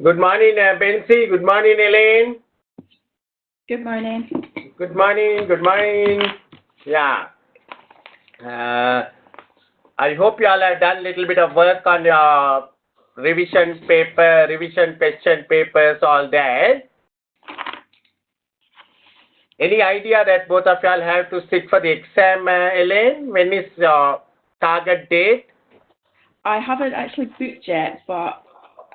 Good morning, Bensi. Good morning, Elaine. Good morning. Good morning. Good morning. Yeah. Uh, I hope you all have done a little bit of work on your revision paper, revision question papers, all that. Any idea that both of y'all have to sit for the exam, Elaine? When is your target date? I haven't actually booked yet, but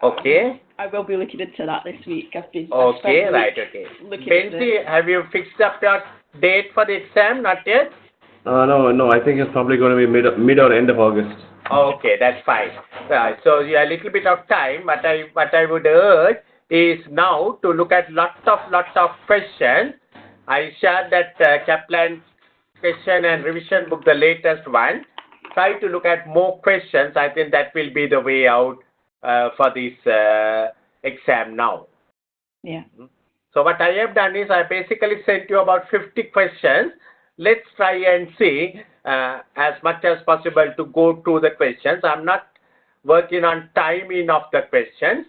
Okay. I will be looking into that this week. I've spent Okay, the right, week okay. looking into Bensi, have you fixed up your date for the exam? Not yet? No. I think it's probably going to be mid or end of August. Okay, that's fine. So you have a little bit of time. What I would urge is now to look at lots of questions. I shared that Kaplan question and revision book, the latest one. Try to look at more questions. I think that will be the way out for this exam now. Yeah. So what I have done is I basically sent you about 50 questions. Let's try and see as much as possible to go through the questions. I'm not working on timing of the questions,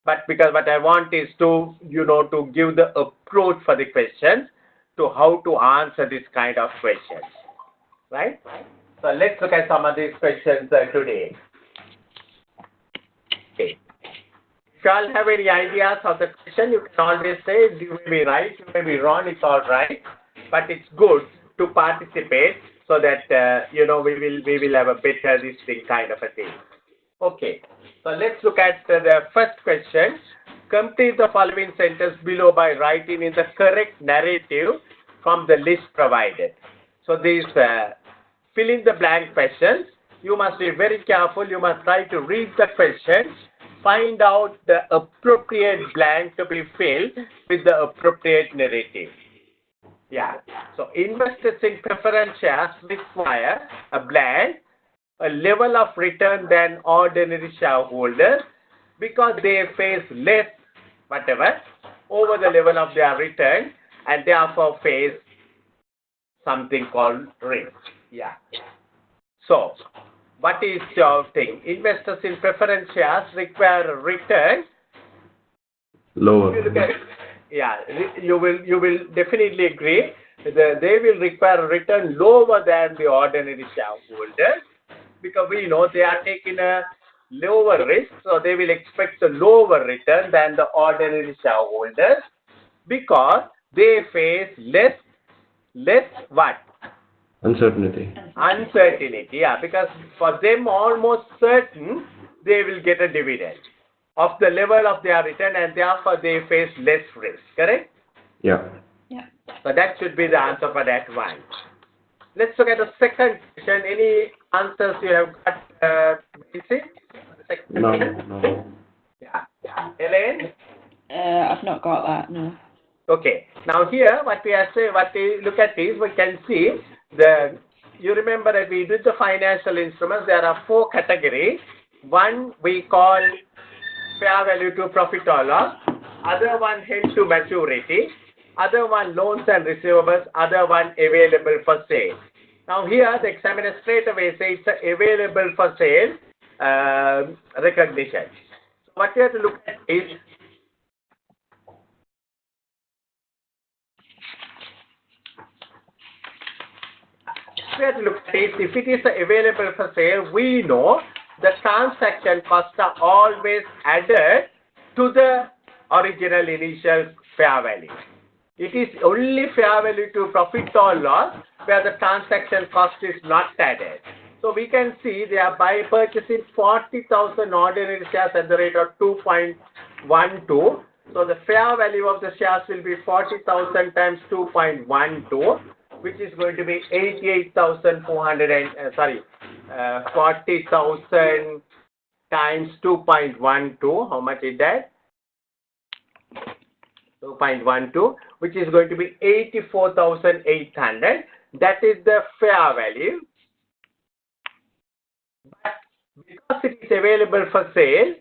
but because what I want is to, to give the approach for the questions to how to answer this kind of questions, right? So let's look at some of these questions today. Okay. If you all have any ideas of the question, you can always say you may be right, you may be wrong, it's all right. But it's good to participate so that, we will have a better this thing kind of a thing. Okay, so let's look at the first question. Complete the following sentence below by writing in the correct narrative from the list provided. So these fill in the blank questions. You must be very careful. You must try to read the question, find out the appropriate blank to be filled with the appropriate narrative. Yeah. So investors in preference shares require a blank, a level of return than ordinary shareholders because they face less, whatever, over the level of their return and therefore face something called risk. Yeah. So, what is your thing? Investors in preference shares require a return. Lower. Yeah, you will definitely agree. They will require a return lower than the ordinary shareholders because we know they are taking a lower risk, so they will expect a lower return than the ordinary shareholders because they face less what? Uncertainty. Uncertainty, yeah, because for them almost certain they will get a dividend of the level of their return and therefore they face less risk, correct? Yeah. Yeah. So that should be the answer for that one. Let's look at the second question. Any answers you have got, Basic? No. Yeah. Elaine? I've not got that. No. Okay. Now here, what we look at is we can see you remember that we did the financial instruments. There are 4 categories. One we call fair value to profit or loss. Other one held to maturity. Other one loans and receivables. Other one available for sale. Now here the examiner straight away says it's available for sale recognition. So what we have to look at is if it is available for sale, we know the transaction costs are always added to the original initial fair value. It is only fair value to profit or loss where the transaction cost is not added. So we can see they are purchasing 40,000 ordinary shares at the rate of 2.12. So the fair value of the shares will be 40,000 times 2.12, which is going to be 88,400 40,000 times 2.12. How much is that? 2.12, which is going to be 84,800. That is the fair value. But because it is available for sale,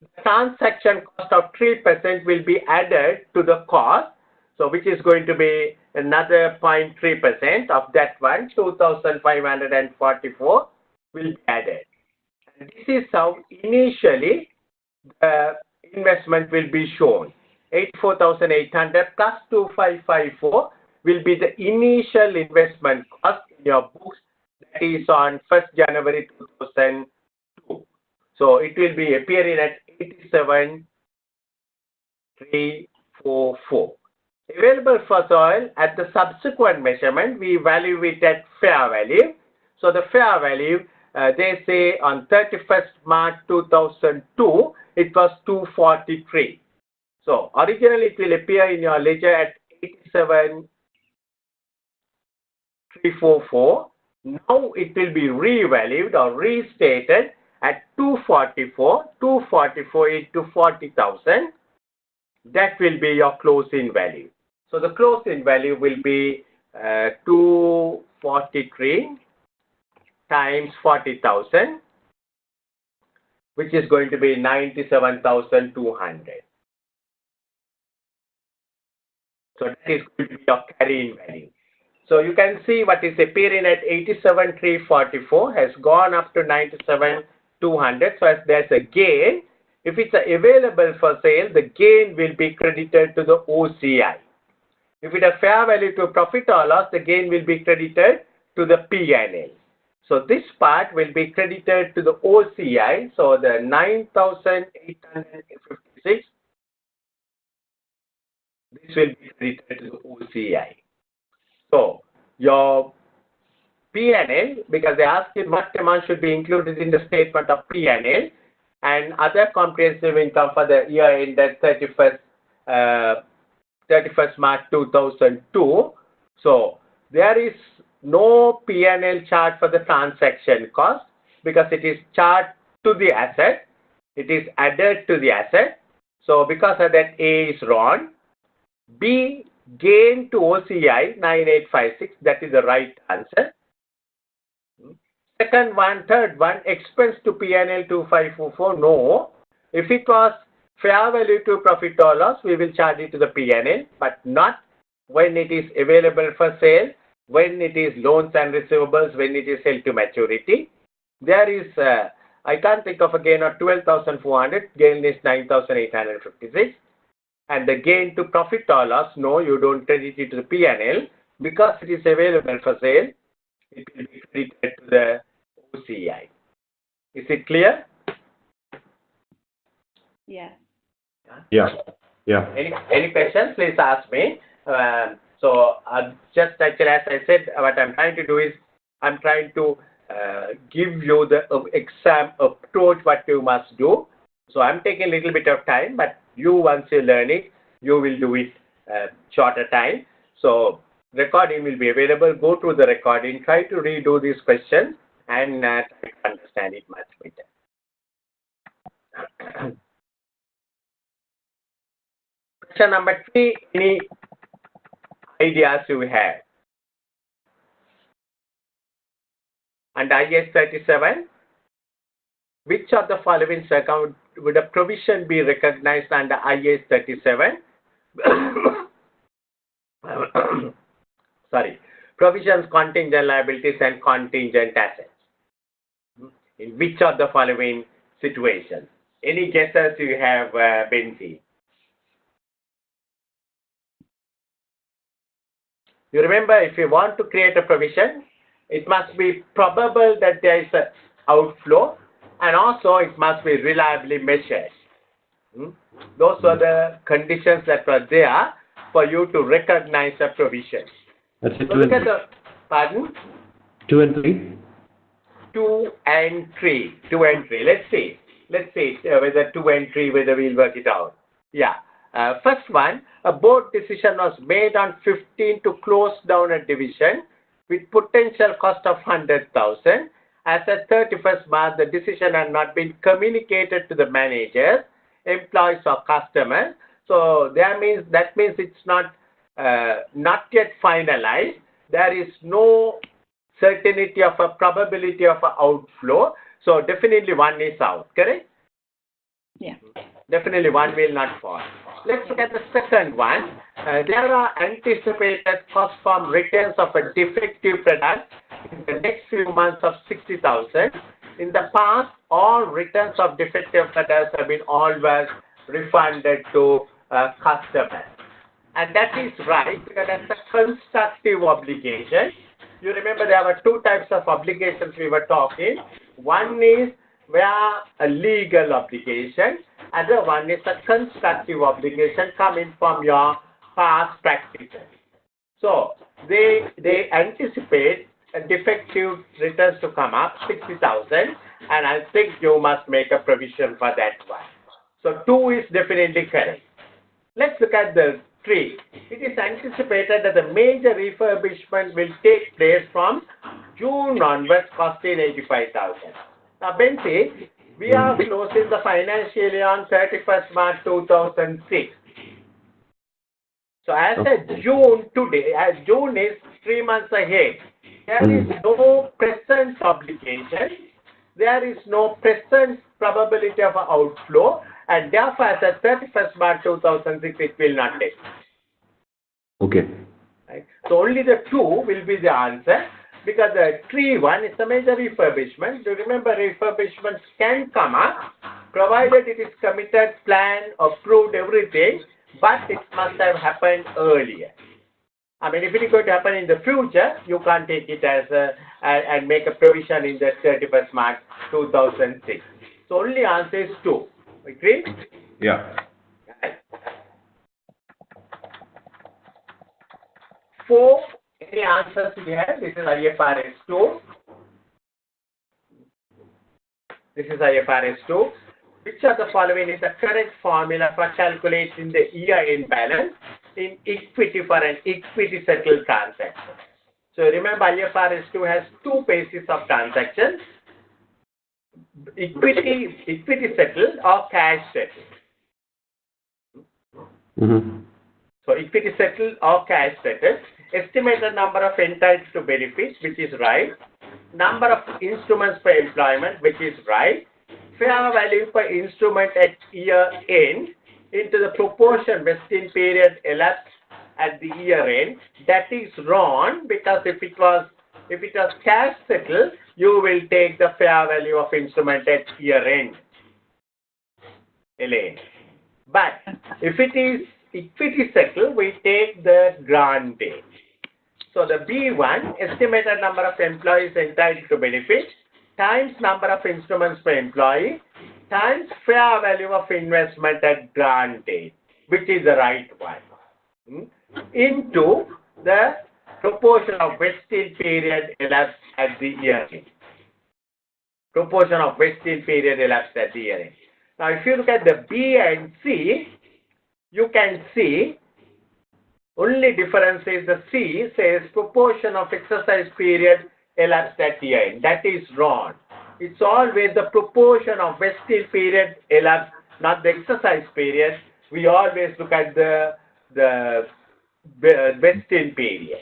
the transaction cost of 3% will be added to the cost. So which is going to be another 0.3% of that one, 2,544 will be added. And this is how initially the investment will be shown. 84,800 plus 2,554 will be the initial investment cost in your books, that is on 1st January 2002. So it will be appearing at 87,344. Available for soil at the subsequent measurement, we value it at fair value. So the fair value, they say on 31st March 2002, it was 243. So originally it will appear in your ledger at 87,344. Now it will be revalued or restated at 244. 244 into 40,000. That will be your closing value. So the closing value will be 243 times 40,000, which is going to be 97,200. So that is going to be your carrying value. So you can see what is appearing at 87,344 has gone up to 97,200. So as there's a gain, if it's available for sale, the gain will be credited to the OCI. If it is fair value to profit or loss, the gain will be credited to the P&L. So this part will be credited to the OCI. So the 9,856, this will be credited to the OCI. So your P&L, because they asked you what amount should be included in the statement of P&L and other comprehensive income for the year ended 31st March 2002. So there is no P&L charge for the transaction cost because it is charged to the asset. It is added to the asset. So because of that, A is wrong. B, gain to OCI 9856. That is the right answer. Second one, third one, expense to P&L 2544. No. If it was fair value to profit or loss, we will charge it to the P&L, but not when it is available for sale, when it is loans and receivables, when it is held to maturity. There is, I can't think of a gain of 12,400, gain is 9,856. And the gain to profit or loss, no, you don't credit it to the P&L because it is available for sale. It will be credited to the OCI. Is it clear? Yeah. Yeah. Yeah. Any questions? Please ask me. Just actually, as I said, what I'm trying to do is I'm trying to give you the exam approach what you must do. So I'm taking a little bit of time, but you once you learn it, you will do it shorter time. So recording will be available. Go through the recording. Try to redo these questions and try to understand it much better. Question number 3. Any ideas you have? And IS 37. Which of the following circumstances would a provision be recognized under IS 37? Sorry. Provisions, contingent liabilities and contingent assets. In which of the following situations? Any guesses you have, Benzi? You remember, if you want to create a provision, it must be probable that there is an outflow, and also it must be reliably measured. Those were the conditions that were there for you to recognize a provision. That's it. So look at the, pardon? 2 and 3. 2 and 3. 2 and 3. Let's see whether 2 and 3, whether we'll work it out. Yeah. First one, a board decision was made on 15 to close down a division with potential cost of 100,000. As at 31st March, the decision had not been communicated to the managers, employees or customers. So that means it's not yet finalized. There is no certainty of a probability of an outflow. So definitely one is out, correct? Yeah. Definitely one will not fall. Let's look at the second one. There are anticipated costs from returns of a defective product in the next few months of 60,000. In the past, all returns of defective products have been always refunded to customers. And that is right, because that's a constructive obligation. You remember there were two types of obligations we were talking. One is where a legal obligation, other one is a constructive obligation coming from your past practices. So they anticipate a defective returns to come up 60,000, and I think you must make a provision for that one. So 2 is definitely correct. Let's look at the 3. It is anticipated that the major refurbishment will take place from June onwards, costing 85,000. Now, Bensi, we are closing the financial year on 31st March 2006. So as a June today, as June is 3 months ahead, there is no present obligation, there is no present probability of outflow, and therefore as at 31st March 2006 it will not take. Okay. Right? So only the 2 will be the answer, because the 3 one is a major refurbishment. Do you remember refurbishments can come up provided it is committed, planned, approved, everything, but it must have happened earlier. I mean, if it is going to happen in the future, you can't take it as and make a provision in the 31st March 2006. So only answer is 2. Agree? Yeah. 4, any answers here? This is IFRS 2. This is IFRS 2. Which of the following is the correct formula for calculating the year-end balance in equity for an equity settled transaction? So remember, IFRS 2 has 2 bases of transactions: equity settled or cash settled. So equity settled or cash settled. Estimated number of entitled to benefits, which is right. Number of instruments per employment, which is right. Fair value per instrument at year end into the proportion vesting period elapsed at the year end. That is wrong, because if it was cash settled, you will take the fair value of instrument at year end. Elaine. But if it is equity settled, we take the grant date. So the B1, estimated number of employees entitled to benefit, times number of instruments per employee, times fair value of investment at grant date, which is the right one, into the proportion of vesting period elapsed at the year end. Proportion of vesting period elapsed at the year end. Now, if you look at the B and C, you can see only difference is the C says proportion of exercise period elapsed at the end. That is wrong. It's always the proportion of vesting period elapsed, not the exercise period. We always look at the vesting period.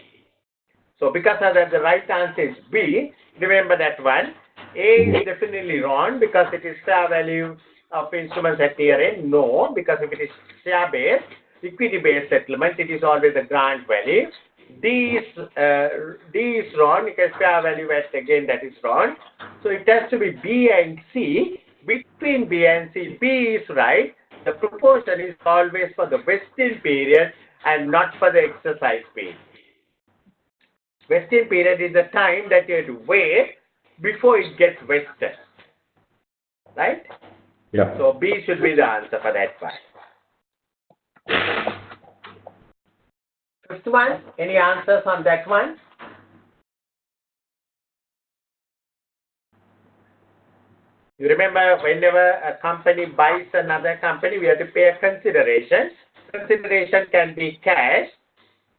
So because of that, the right answer is B. Remember that one. A is definitely wrong, because it is fair value of instruments at year end. No, because if it is share based, equity based settlement, it is always the grant value. D is wrong, because fair value at, again, that is wrong. So it has to be B and C. Between B and C, B is right. The proportion is always for the vesting period and not for the exercise period. Vesting period is the time that you have to wait before it gets vested. Right? Yeah. So B should be the answer for that one. Fifth one, any answers on that one? You remember, whenever a company buys another company, we have to pay a consideration. Consideration can be cash,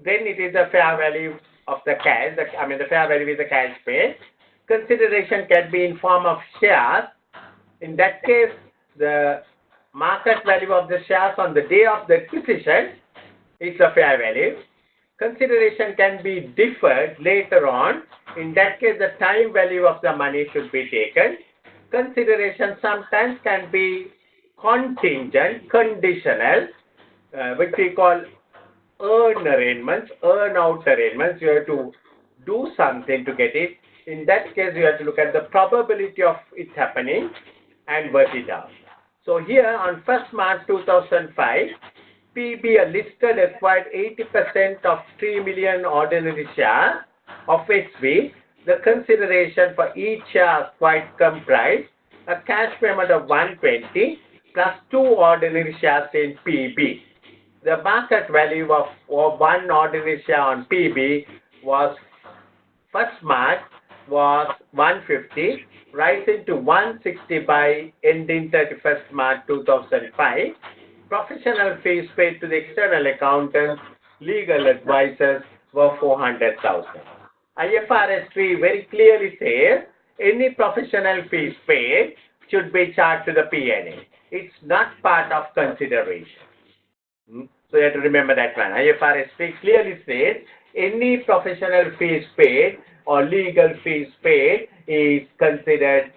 then it is the fair value of the cash, the fair value is the cash paid. Consideration can be in form of shares. In that case, the market value of the shares on the day of the acquisition is the fair value. Consideration can be deferred later on. In that case, the time value of the money should be taken. Consideration sometimes can be contingent, conditional, which we call earn arrangements, earn out arrangements. You have to do something to get it. In that case, you have to look at the probability of it happening and work it out. So here on 1st March 2005, PB listed acquired 80% of 3 million ordinary shares of SV. The consideration for each share acquired comprised a cash payment of 120 plus 2 ordinary shares in PB. The market value of one ordinary share on PB was 1st March was 150, rising to 160 by ending 31st March 2005. Professional fees paid to the external accountants, legal advisors were 400,000. IFRS 3 very clearly says any professional fees paid should be charged to the P&L. It's not part of consideration. So you have to remember that one. IFRS 3 clearly says any professional fees paid or legal fees paid is considered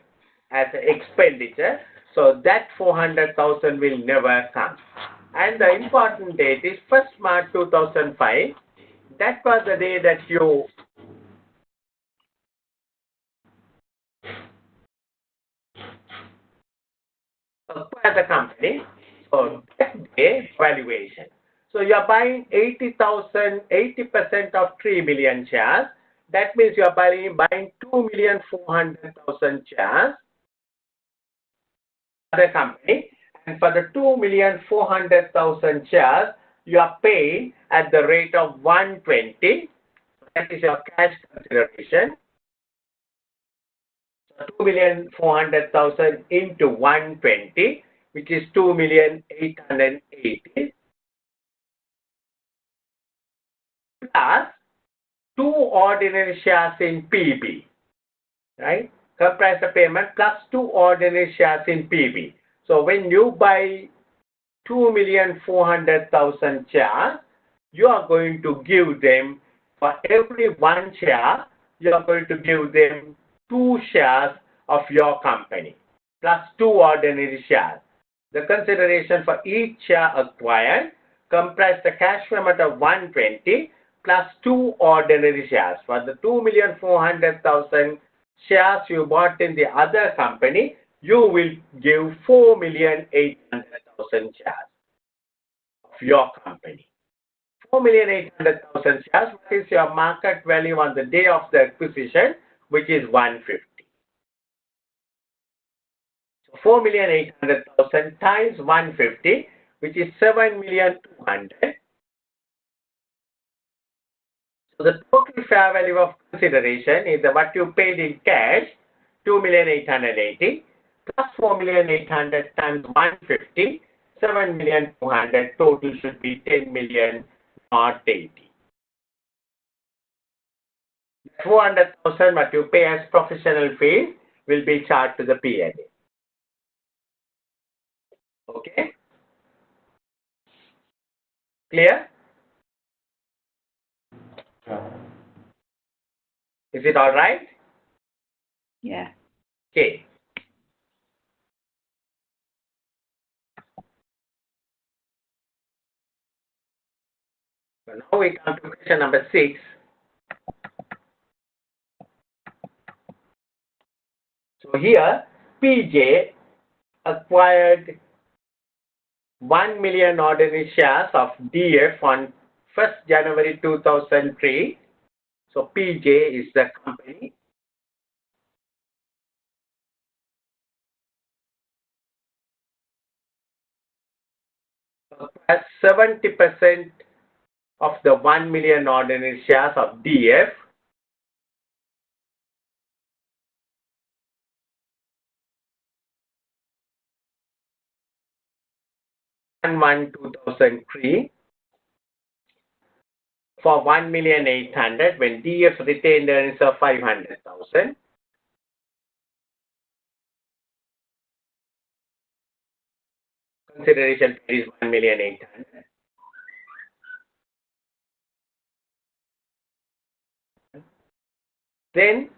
as an expenditure. So that 400,000 will never come. And the important date is 1st March 2005. That was the day that you acquire the company. So that day valuation. So you are buying 80% of 3 million shares. That means you are buying 2,400,000 shares for the company. And for the 2,400,000 shares, you are paying at the rate of 120. That is your cash consideration. So 2,400,000 into 120, which is 2,880. Plus 2 ordinary shares in PB, right? Comprise the payment plus 2 ordinary shares in PB. So when you buy 2,400,000 shares, you are going to give them, for every 1 share, you are going to give them 2 shares of your company plus 2 ordinary shares. The consideration for each share acquired comprise the cash payment of 120 plus 2 ordinary shares. For the 2,400,000 shares you bought in the other company, you will give 4,800,000 shares of your company. 4,800,000 shares, what is your market value on the day of the acquisition, which is 150. So 4,800,000 times 150, which is 7,200,000. So the total fair value of consideration is what you paid in cash, 2,880,000 plus 4,800,000 times 150, 7,200,000. Total should be 10 million, not 80. 400,000 what you pay as professional fees will be charged to the P&L. Okay? Clear? Is it all right? Yeah. Okay. So now we come to question number 6. So here PJ acquired 1 million ordinary shares of DF on 1st January 2003. So PJ is the company. Has 70% of the 1 million ordinary shares of DF. January 2003 for 1,800,000 when DF retained earnings of 500,000. Consideration is 1,800,000. Then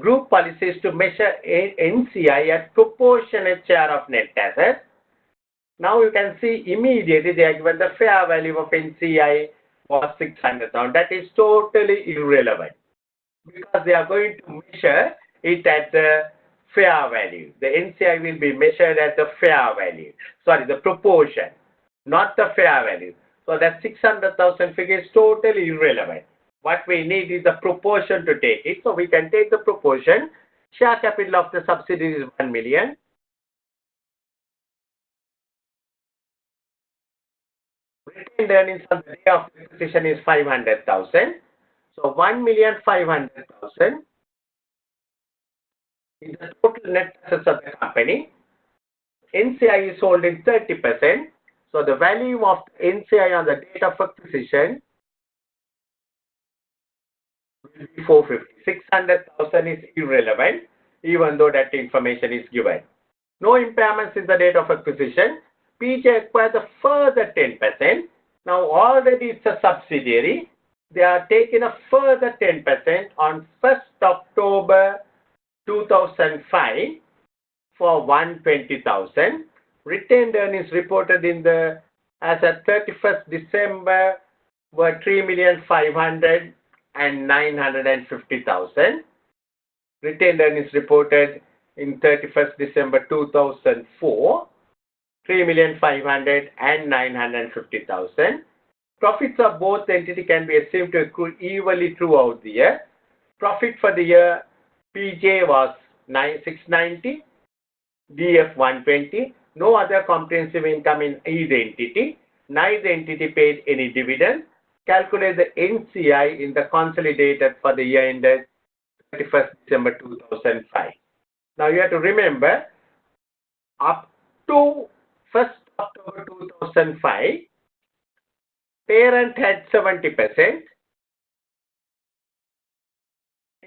group policies to measure NCI at proportionate share of net assets. Now you can see immediately they are given the fair value of NCI was 600,000. That is totally irrelevant because they are going to measure it at the fair value. The NCI will be measured at the fair value. Sorry, the proportion, not the fair value. So that 600,000 figure is totally irrelevant. What we need is the proportion to take it. So we can take the proportion. Share capital of the subsidiary is 1 million. Retained earnings on the day of acquisition is 500,000. So 1,500,000 is the total net assets of the company. NCI is holding 30%. So the value of NCI on the date of acquisition will be 450. 600,000 is irrelevant, even though that information is given. No impairments in the date of acquisition. PJ acquired the further 10%. Now already it's a subsidiary. They are taking a further 10% on 1st October 2005 for 120,000. Retained earnings reported in the as at 31st December were 3,500,000 and 950,000. Retained earnings reported in 31st December 2004, 3,500,000 and 950,000. Profits of both entity can be assumed to accrue evenly throughout the year. Profit for the year PJ was 690, DF 120. No other comprehensive income in either entity. Neither entity paid any dividend. Calculate the NCI in the consolidated for the year ended 31st December 2005. Now you have to remember, up to 1st October 2005, parent had 70%,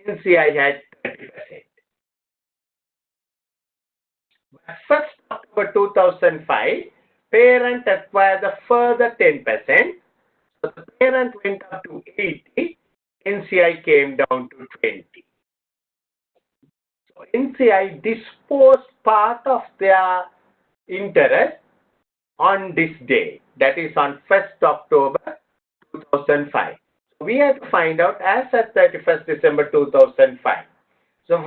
NCI had 30%. But 1st October 2005, parent acquired a further 10%. So the parent went up to 80, NCI came down to 20. So NCI disposed part of their interest on this day, that is on 1st October 2005. So we have to find out as at 31st December 2005. So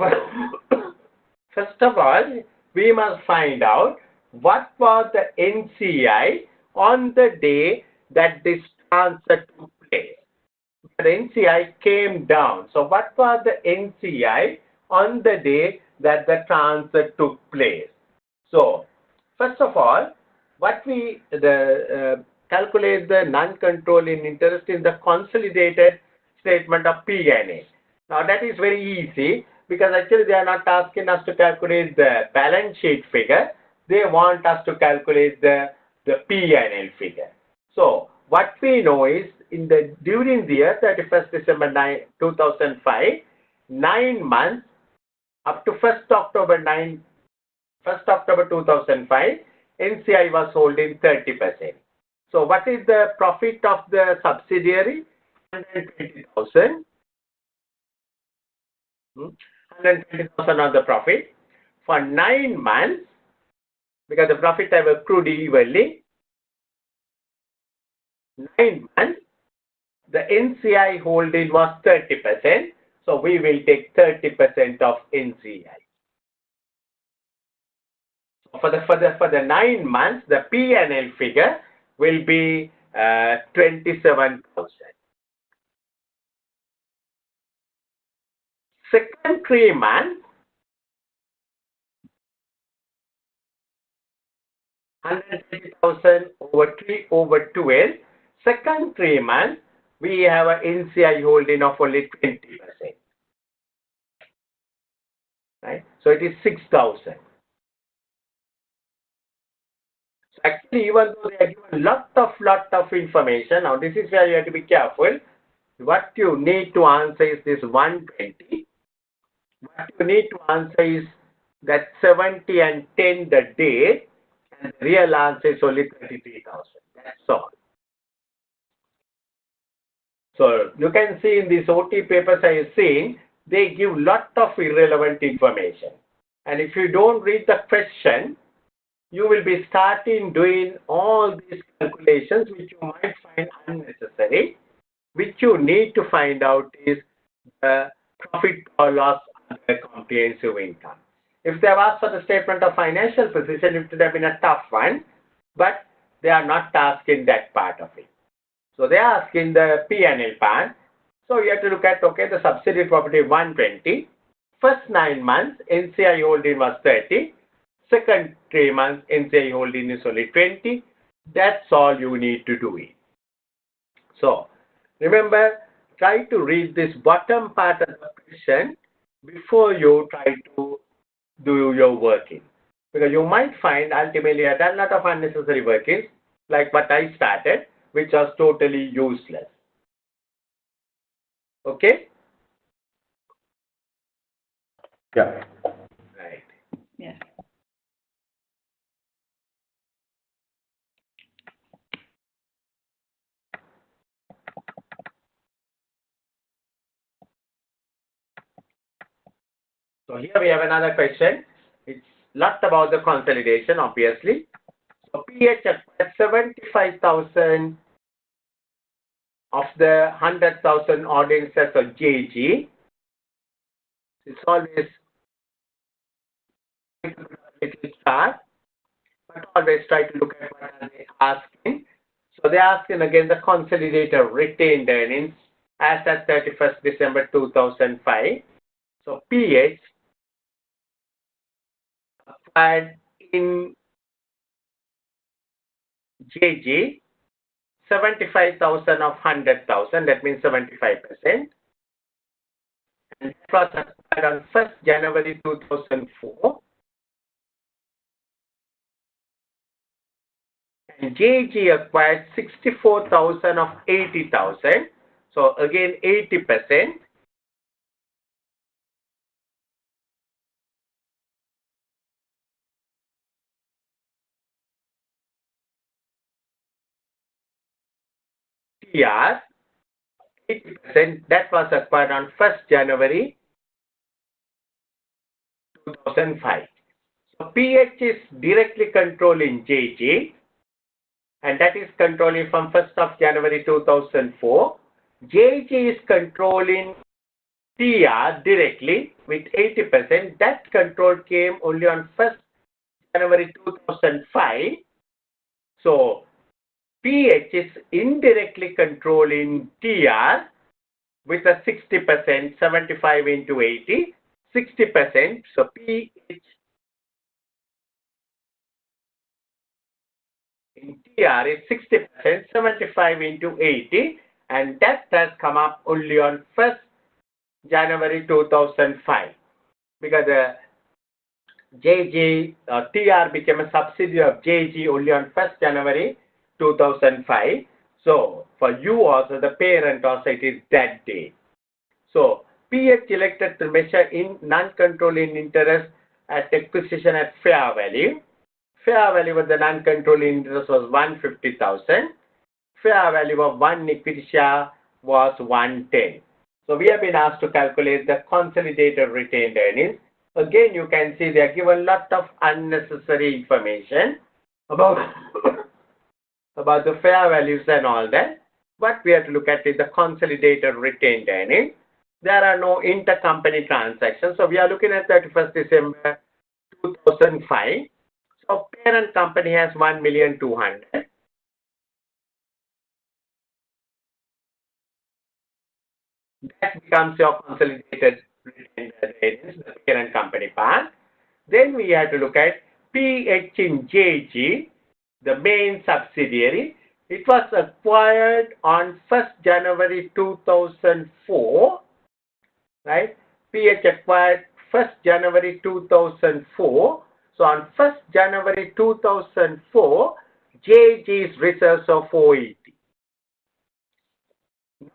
first of all, we must find out what was the NCI on the day that this transfer took place. The NCI came down. So what was the NCI on the day that the transfer took place? So first of all, what we calculate the non-controlling interest in the consolidated statement of P&L. Now that is very easy, because actually they are not asking us to calculate the balance sheet figure. They want us to calculate the P&L figure. So what we know is during the year 31st December 2005, 9 months up to 1st October 2005, NCI was holding 30%. So what is the profit of the subsidiary? 120,000. 120,000 of the profit for 9 months, because the profit have accrued evenly. 9 months, the NCI holding was 30%. So we will take 30% of NCI. So for the 9 months, the P&L figure will be 27,000. Second 3 months, 120,000 over 12. Second 3 months, we have an NCI holding of only 20%. Right? So it is 6,000. So actually, even though they are given lot of information, now this is where you have to be careful. What you need to answer is this 120. What you need to answer is that 70 and 10 the date, and the real answer is only 33,000. That's all. So you can see in these OT papers I have seen, they give lot of irrelevant information. And if you don't read the question, you will be starting doing all these calculations which you might find unnecessary. Which you need to find out is the profit or loss under comprehensive income. If they have asked for the statement of financial position, it would have been a tough one, but they are not asking that part of it. So they are asking the P&L part. So you have to look at, okay, the subsidiary property 120. First 9 months, NCI holding was 30. Second 3 months, NCI holding is only 20. That's all you need to do it. So remember, try to read this bottom part of the question before you try to do your working. Because you might find ultimately a lot of unnecessary workings, like what I started, which was totally useless. Okay? Yeah. Right. Yeah. So here we have another question. It's lot about the consolidation, obviously. So PH acquired 75,000 of the 100,000 audiences of JG. It's always a little chart, but always try to look at what are they asking. So they're asking again the consolidated retained earnings as at 31st December 2005. So PH acquired in JG 75,000 of 100,000, that means 75%. And it was acquired on 1st January 2004. And JG acquired 64,000 of 80,000. So again 80%. TR 80%, that was acquired on 1st January 2005. So PH is directly controlling JG, and that is controlling from 1st of January 2004. JG is controlling TR directly with 80%. That control came only on 1st January 2005. So PH is indirectly controlling TR with a 60%, 75 into 80, 60%. So PH in TR is 60%, 75 into 80, and that has come up only on 1st January 2005, because the JG TR became a subsidiary of JG only on 1st January 2005. So for you also, the parent also, it is that day. So PH elected to measure in non-controlling interest at acquisition at fair value. Fair value of the non-controlling interest was 150,000. Fair value of one equity share was 110. So we have been asked to calculate the consolidated retained earnings. Again, you can see they are given lot of unnecessary information about about the fair values and all that. What we have to look at is the consolidated retained earnings. There are no intercompany transactions. So we are looking at 31st December 2005. So parent company has 1,200,000. That becomes your consolidated retained earnings, the parent company part. Then we have to look at PH in JG, the main subsidiary. It was acquired on 1st January 2004, right? PH acquired 1st January 2004. So on 1st January 2004, JG's reserves of 480.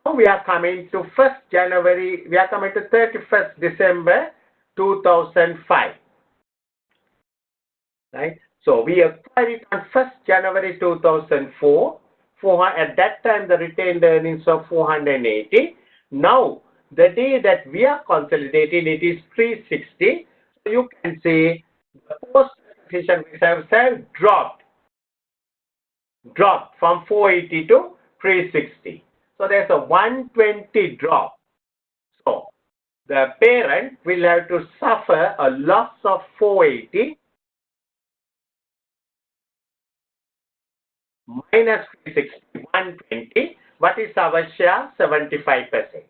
Now we are coming to 1st January, we are coming to 31st December 2005. Right? So we acquired it on 1st January 2004. At that time, the retained earnings of 480. Now, the day that we are consolidating, it is 360. So you can see the post-acquisition reserves have dropped from 480 to 360. So there's a 120 drop. So the parent will have to suffer a loss of 480 minus 360, 120. What is our share? 75%.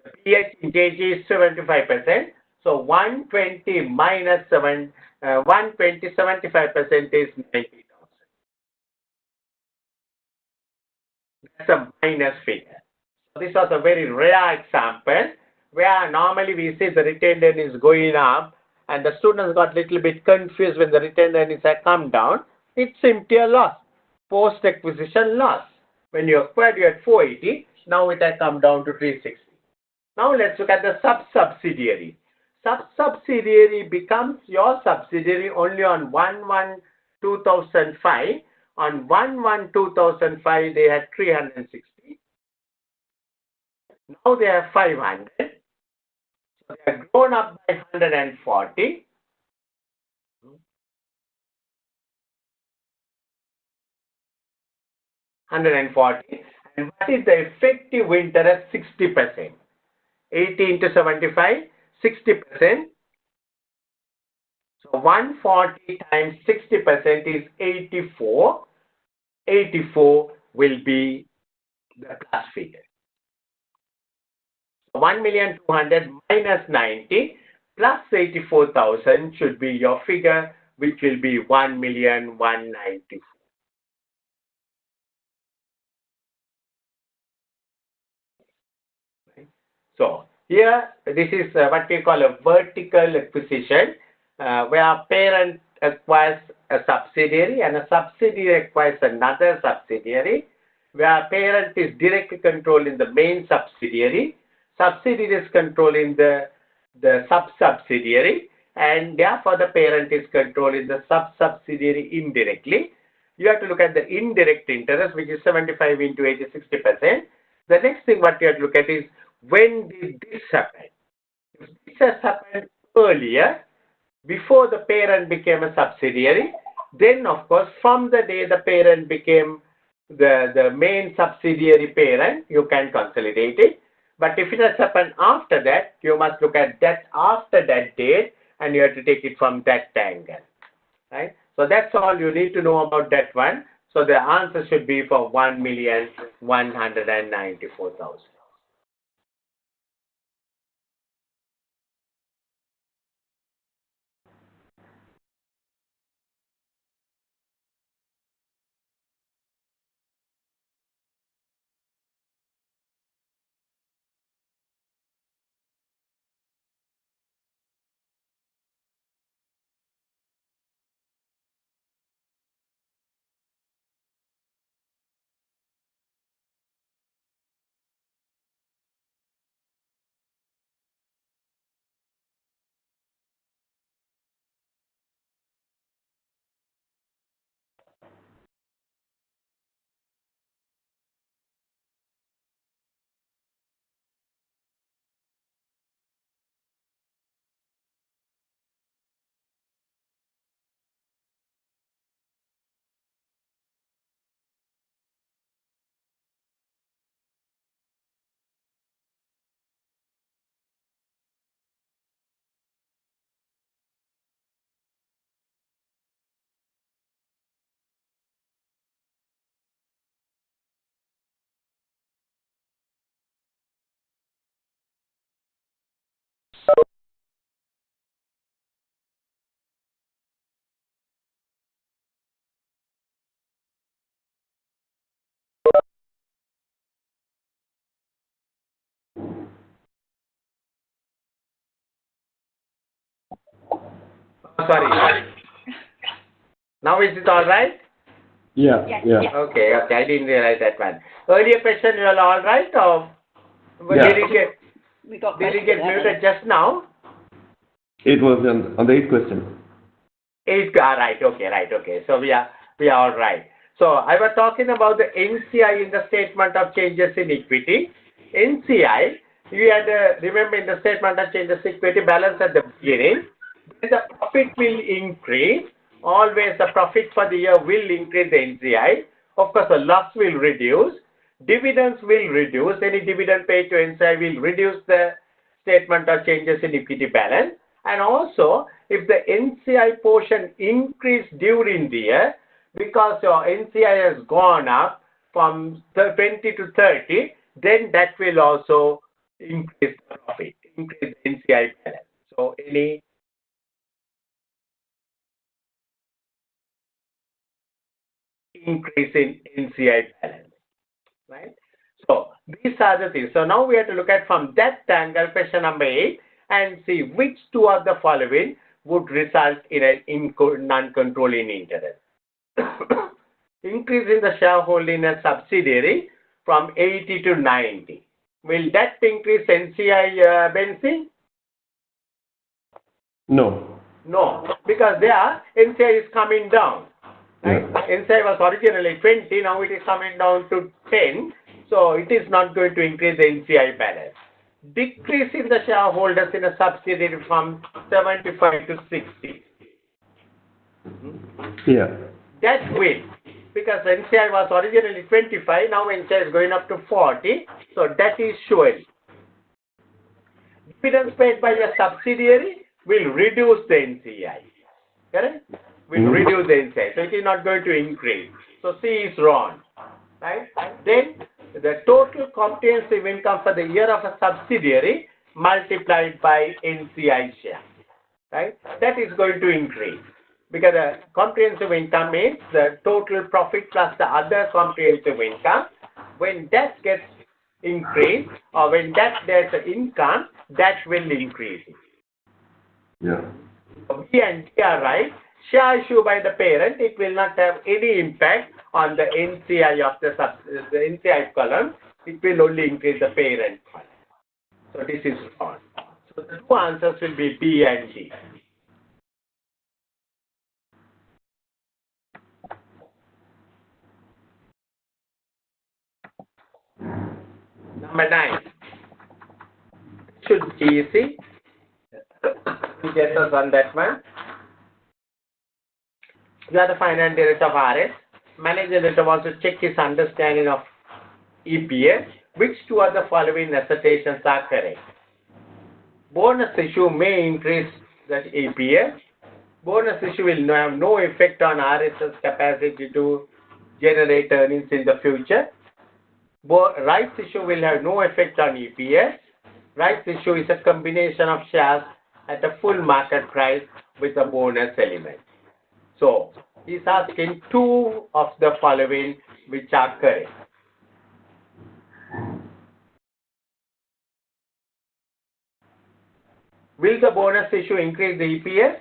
The pH in kg is 75%. So 120 minus 120, 75% is 90,000. That's a minus figure. So this was a very rare example where normally we see the retained earnings is going up and the students got little bit confused when the retained earnings have come down. It's simply a loss, post-acquisition loss. When you acquired, you had 480, now it has come down to 360. Now let's look at the sub-subsidiary. Sub-subsidiary becomes your subsidiary only on 1/1/2005. On 1/1/2005, they had 360. Now they have 500. So they have grown up by 140. And what is the effective interest? 60%. 80 into 75, 60%. So 140 times 60% is 84. 84 will be the plus figure. 1,200,000 minus 90 plus 84,000 should be your figure, which will be 1,194,000. So here, this is what we call a vertical acquisition, where parent acquires a subsidiary and a subsidiary acquires another subsidiary, where parent is directly controlling the main subsidiary, subsidiary is controlling the sub-subsidiary, and therefore the parent is controlling the sub-subsidiary indirectly. You have to look at the indirect interest, which is 75 into 80, 60%. The next thing what you have to look at is, when did this happen? If this has happened earlier, before the parent became a subsidiary, then of course from the day the parent became the main subsidiary parent, you can consolidate it. But if it has happened after that, you must look at that after that date and you have to take it from that angle. Right? So that's all you need to know about that one. So the answer should be for 1,194,000. Oh, sorry. Now is it all right? Yeah, Yes, yeah. yes. Okay, okay. I didn't realize that one. Earlier question, you are all right, or Yeah. We got did it questions get there. muted just now? It was on the 8th question. Right. Okay, right. Okay. So we are all right. So I was talking about the NCI in the statement of changes in equity. NCI, you had remember in the statement of changes in equity balance at the beginning, when the profit will increase. Always the profit for the year will increase the NCI. Of course, the loss will reduce. dividends will reduce, any dividend paid to NCI will reduce the statement of changes in equity balance. And also, if the NCI portion increased during the year, because your NCI has gone up from 20 to 30, then that will also increase the profit, increase the NCI balance. So any increase in NCI balance, right? So these are the things. So now we have to look at from that angle, question number 8, and see which two of the following would result in an non-controlling interest. Increase in the shareholding in a subsidiary from 80 to 90. Will that increase NCI, Benzi? No. No, because there NCI is coming down. Right? Yeah. NCI was originally 20, now it is coming down to 10. So it is not going to increase the NCI balance. Decrease in the shareholders in a subsidiary from 75 to 60. Yeah. That will, because NCI was originally 25, now NCI is going up to 40. So that is showing. Dividends paid by a subsidiary will reduce the NCI. Correct? Will reduce the NCI. So it is not going to increase. So C is wrong. Right? Then the total comprehensive income for the year of a subsidiary multiplied by NCI share. Right? That is going to increase. Because the comprehensive income means the total profit plus the other comprehensive income. When that gets increased or when that there's an income, that will increase. Yeah. B and D are right. Share issue by the parent, it will not have any impact on the NCI of the NCI column. It will only increase the parent column. So this is wrong. So the two answers will be B and D. Number 9. Should be easy. Guesses on that one. You are the finance director of RS. Manager director wants to check his understanding of EPS. Which two of the following assertions are correct? Bonus issue may increase the EPS. Bonus issue will have no effect on RS's capacity to generate earnings in the future. Rights issue will have no effect on EPS. Rights issue is a combination of shares at a full market price with a bonus element. So, he's asking two of the following which are correct. Will the bonus issue increase the EPS?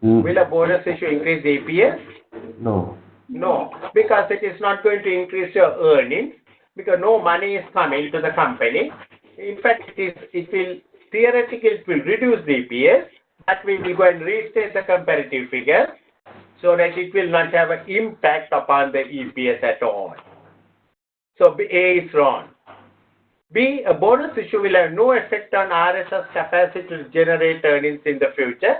Will a bonus issue increase the EPS? No. No, because it is not going to increase your earnings because no money is coming to the company. In fact, it will theoretically reduce the EPS, but we will go and restate the comparative figure so that it will not have an impact upon the EPS at all. So A is wrong. B, a bonus issue will have no effect on RS's capacity to generate earnings in the future.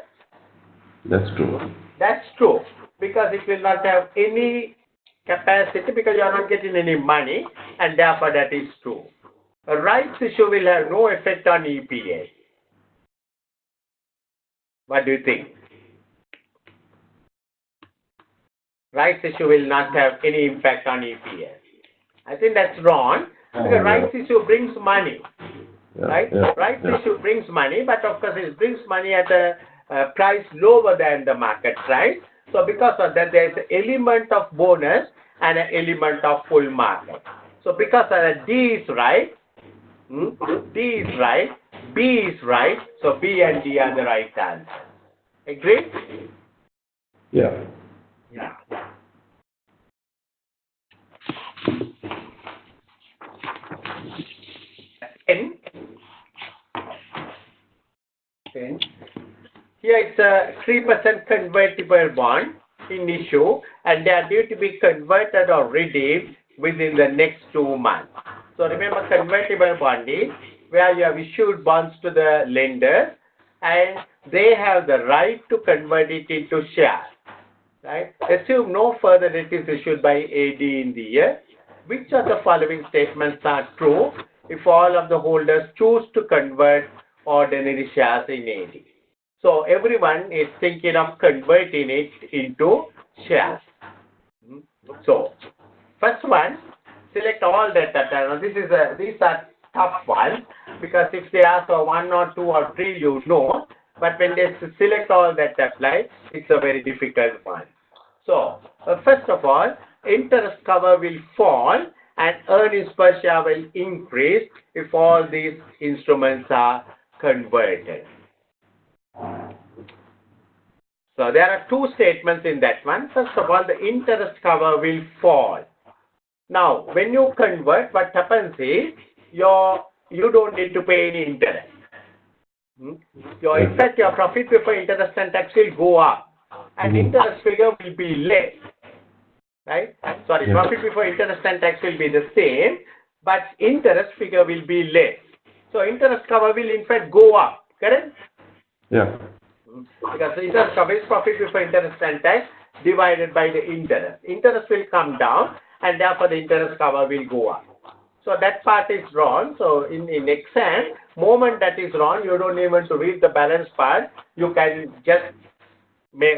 That's true. That's true, because it will not have any capacity because you are not getting any money, and therefore that is true. A rights issue will have no effect on EPS. What do you think? Rights issue will not have any impact on EPS. I think that's wrong, because rights issue brings money. Right? Rights issue brings money, but of course it brings money at a price lower than the market price. So because of that, there is an element of bonus and an element of full market. So because of that, D is right, D is right, B is right. So B and D are the right answer. Agree? Yeah. Yeah. N. Here it's a 3% convertible bond in issue, and they are due to be converted or redeemed within the next 2 months. So remember, convertible bond is where you have issued bonds to the lender and they have the right to convert it into shares. right? Assume no further debt is issued by AD in the year. Which of the following statements are true if all of the holders choose to convert ordinary shares in AD? So everyone is thinking of converting it into shares. So first one, select all data. Now these are tough ones because if they ask for 1 or 2 or 3, you know. But when they select all that apply, it's a very difficult one. So first of all, interest cover will fall and earnings per share will increase if all these instruments are converted. So there are two statements in that one. First of all, the interest cover will fall. Now, when you convert, what happens is you don't need to pay any interest. In fact, your profit before interest and tax will go up, and interest figure will be less. Right? Sorry, profit before interest and tax will be the same, but interest figure will be less. So interest cover will in fact go up. Correct? Yeah. Because the interest cover is profit before interest and tax divided by the interest. Interest will come down and therefore the interest cover will go up. So that part is wrong. So in exam, moment that is wrong, you don't even to read the balance part. You can just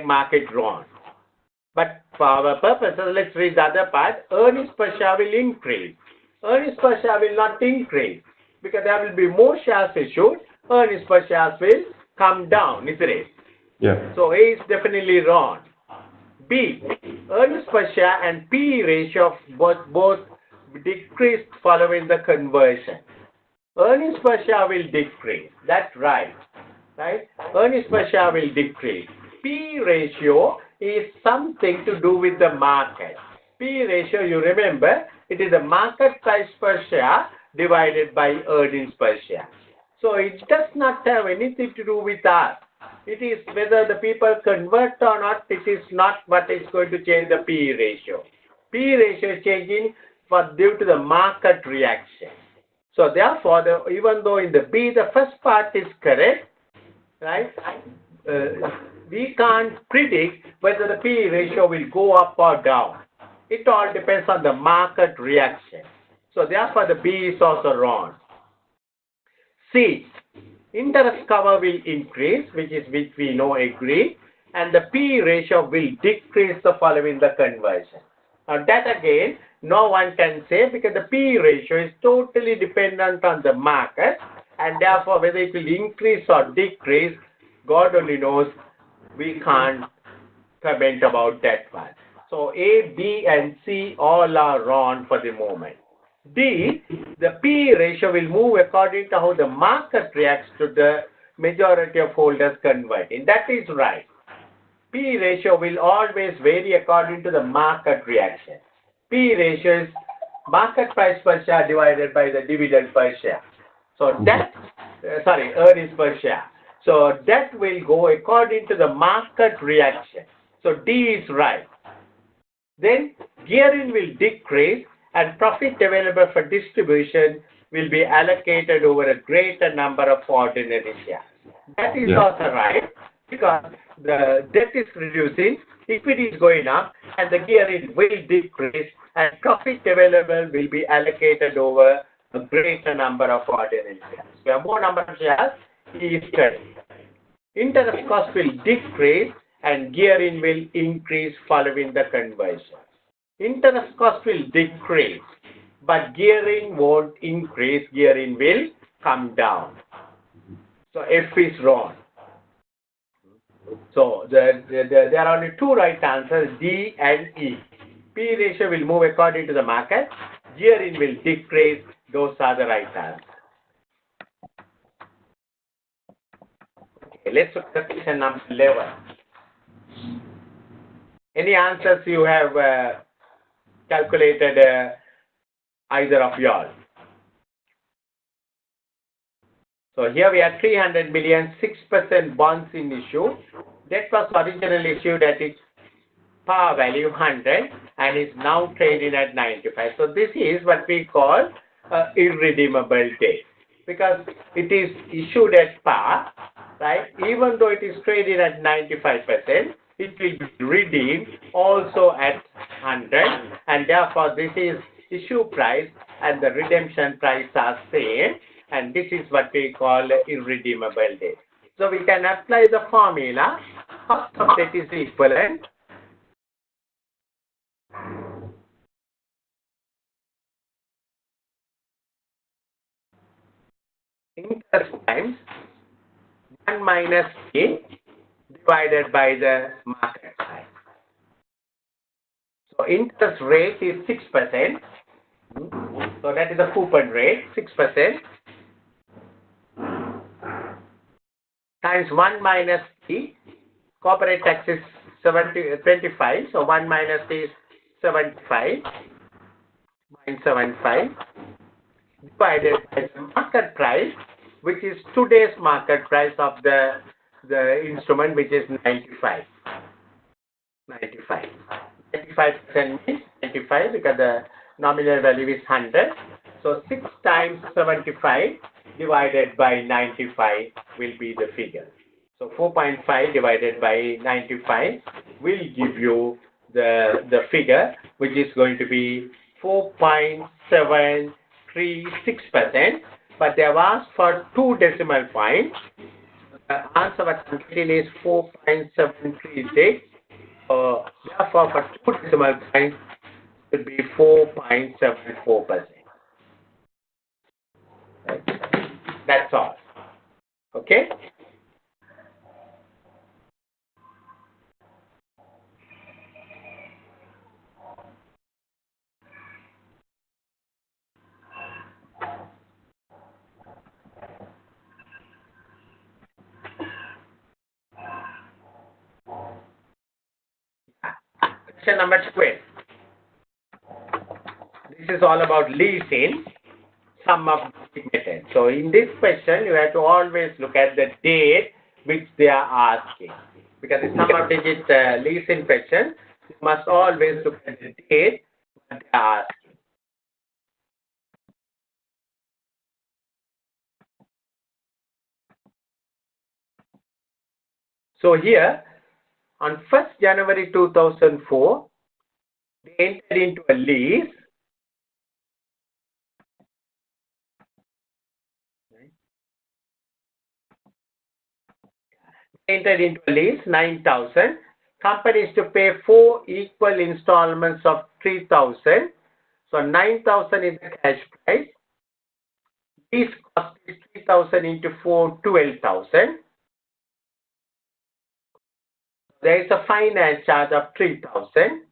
mark it wrong. But for our purposes, let's read the other part. Earnings per share will increase. Earnings per share will not increase because there will be more shares issued. Earnings per share will come down, isn't it? Yeah. So A is definitely wrong. B, earnings per share and P ratio of both decreased following the conversion. Earnings per share will decrease. That's right. Right? Earnings per share will decrease. P ratio is something to do with the market. P ratio, you remember, it is the market price per share divided by earnings per share. So it does not have anything to do with us. It is whether the people convert or not, it is not what is going to change the P ratio. P ratio is changing due to the market reaction. So therefore, even though in the B, the first part is correct, right? We can't predict whether the P ratio will go up or down. It all depends on the market reaction. So therefore, the B is also wrong. C, interest cover will increase, which we know agree, and the P ratio will decrease the following the conversion. Now that again, no one can say because the P ratio is totally dependent on the market, and therefore whether it will increase or decrease, God only knows. We can't comment about that one. So A, B, and C all are wrong for the moment. D, the P ratio will move according to how the market reacts to the majority of holders converting. That is right. P ratio will always vary according to the market reaction. P ratio is market price per share divided by the dividend per share. So that, earnings per share. So that will go according to the market reaction. So D is right. Then gearing will decrease and profit available for distribution will be allocated over a greater number of ordinary shares. That is also right because the debt is reducing, equity is going up, and the gearing will decrease and profit available will be allocated over a greater number of ordinary shares. We have more number of shares, is correct. Interest cost will decrease and gearing will increase following the conversion. Interest cost will decrease, but gearing won't increase, gearing will come down. So F is wrong. So there are only two right answers, D and E. P ratio will move according to the market, gearing will decrease, those are the right answers. Okay, let's look at question number 11. Any answers you have calculated, either of y'all? So here we have 300 million, 6% bonds in issue. Debt was originally issued at its par value 100 and is now trading at 95. So this is what we call irredeemable debt because it is issued at par, right? Even though it is trading at 95%, it will be redeemed also at 100, and therefore this is issue price and the redemption price are same, and this is what we call irredeemable debt. So we can apply the formula. Cost of debt is equivalent interest times 1 minus T divided by the market price. So interest rate is 6%. So that is the coupon rate, 6%, times 1 minus T. Corporate tax is 25. So 1 minus T is 75. 0.75 divided by the market price, which is today's market price of the instrument, which is 95. 95. 95% means 95 because the nominal value is 100. So 6 times 75 divided by 95 will be the figure. So 4.5 divided by 95 will give you the figure, which is going to be 4.736%. But they have asked for 2 decimal points. The answer what I'm getting is 4.736. Therefore, for 2 decimal points, it will be 4.74%. Right. That's all. Okay? Question number 12. This is all about leasing, sum of digit method. So in this question, you have to always look at the date which they are asking. Because the sum of digit leasing question, you must always look at the date what they are asking. So here, on 1st January 2004, they entered into a lease. Entered into a lease 9,000. Company is to pay 4 equal installments of 3,000. So 9,000 is the cash price. Lease cost is 3,000 into 4, 12,000. There is a finance charge of 3,000,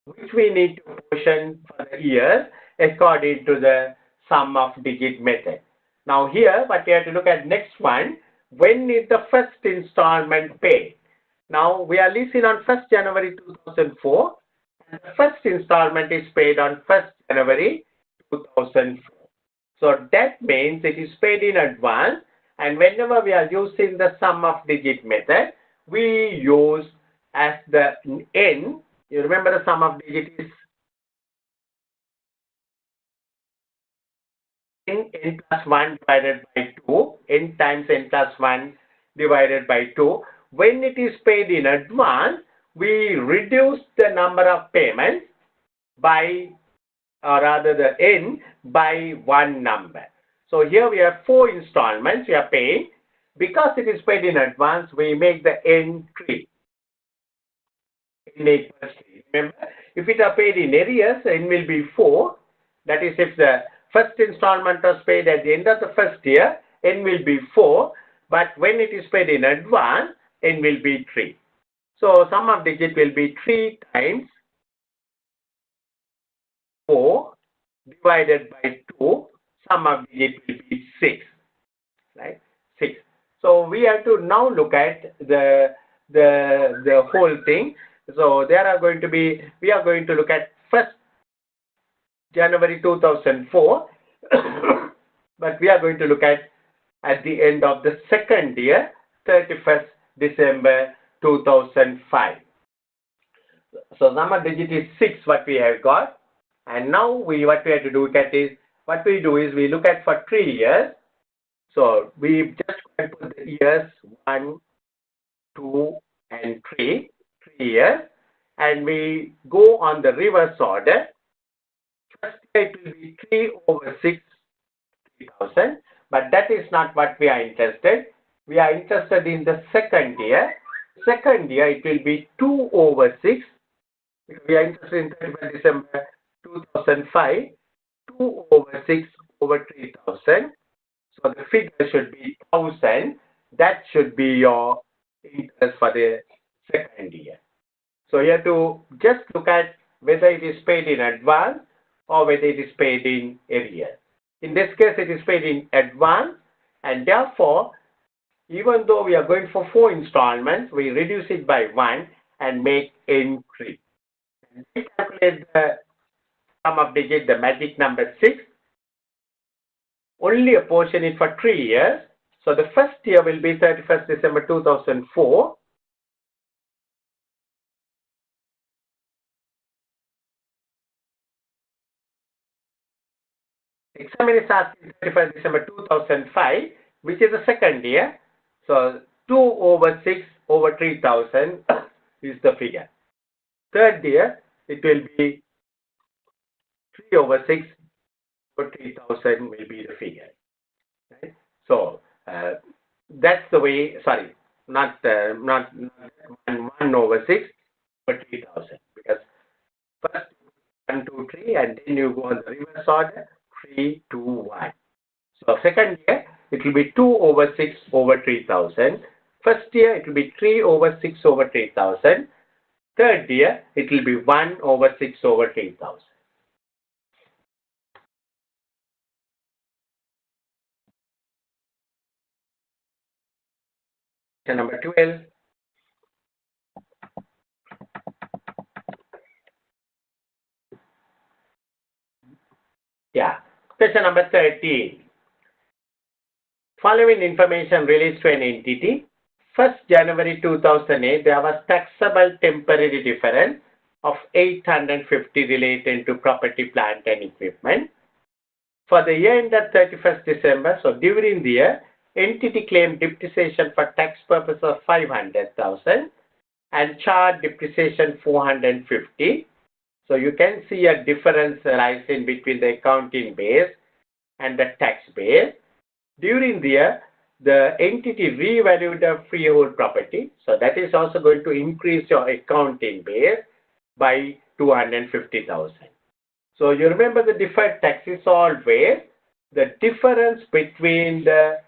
which we need to portion for the year according to the sum of digit method. Now here, what we have to look at next one, when is the first installment paid? Now we are leasing on 1st January 2004, and the first installment is paid on 1st January 2004. So that means it is paid in advance, and whenever we are using the sum of digit method, we use as the n. You remember the sum of digit is n plus 1 divided by 2, n times n plus 1 divided by 2. When it is paid in advance, we reduce the number of payments by, or rather the n, by 1 number. So here we have 4 installments we are paying. Because it is paid in advance, we make the n 3. N equals 3. Remember, if it are paid in arrears, n will be 4. That is, if the first installment was paid at the end of the first year, n will be 4. But when it is paid in advance, n will be 3. So sum of digit will be 3 times 4 divided by 2. Sum of digit will be 6. Right? 6. So we have to now look at the whole thing. So we are going to look at 1st January 2004, but we are going to look at the end of the second year, 31st December 2005. So number digit is 6 what we have got, and now what we have to look at is, what we do is we look at for 3 years. So we just put the years 1, 2, and 3 years, and we go on the reverse order. First year it will be 3 over 6, 3,000, but that is not what we are interested. We are interested in the second year. Second year it will be 2 over 6. We are interested in 31st December 2005, 2 over 6 over 3,000. So the figure should be 1,000. That should be your interest for the second year. So you have to just look at whether it is paid in advance or whether it is paid in arrears. In this case, it is paid in advance, and therefore, even though we are going for 4 installments, we reduce it by 1 and make entry. We calculate the sum of digit, the magic number 6. Only apportion it for 3 years. So the first year will be 31st December 2004. Examiner is asking 31st December 2005, which is the second year. So 2 over 6 over 3,000 is the figure. Third year, it will be 3 over 6 over 3,000 will be the figure. Right? So that's the way. Sorry, not 1 over 6 over 3,000, because first 1, 2, 3, and then you go on the reverse order, 3, 2, 1. So second year, it will be 2 over 6 over 3,000. First year, it will be 3 over 6 over 3,000. Third year, it will be 1 over 6 over 3,000. Number 12. Yeah. Question number 13. Following information released to an entity. 1st January 2008, there was taxable temporary difference of 850 relating to property, plant and equipment. For the year ended 31st December, so during the year, entity claimed depreciation for tax purpose of 500,000 and charged depreciation 450. So you can see a difference arising between the accounting base and the tax base. During the year, the entity revalued the freehold property. So that is also going to increase your accounting base by 250,000. So you remember the deferred tax is always the difference between the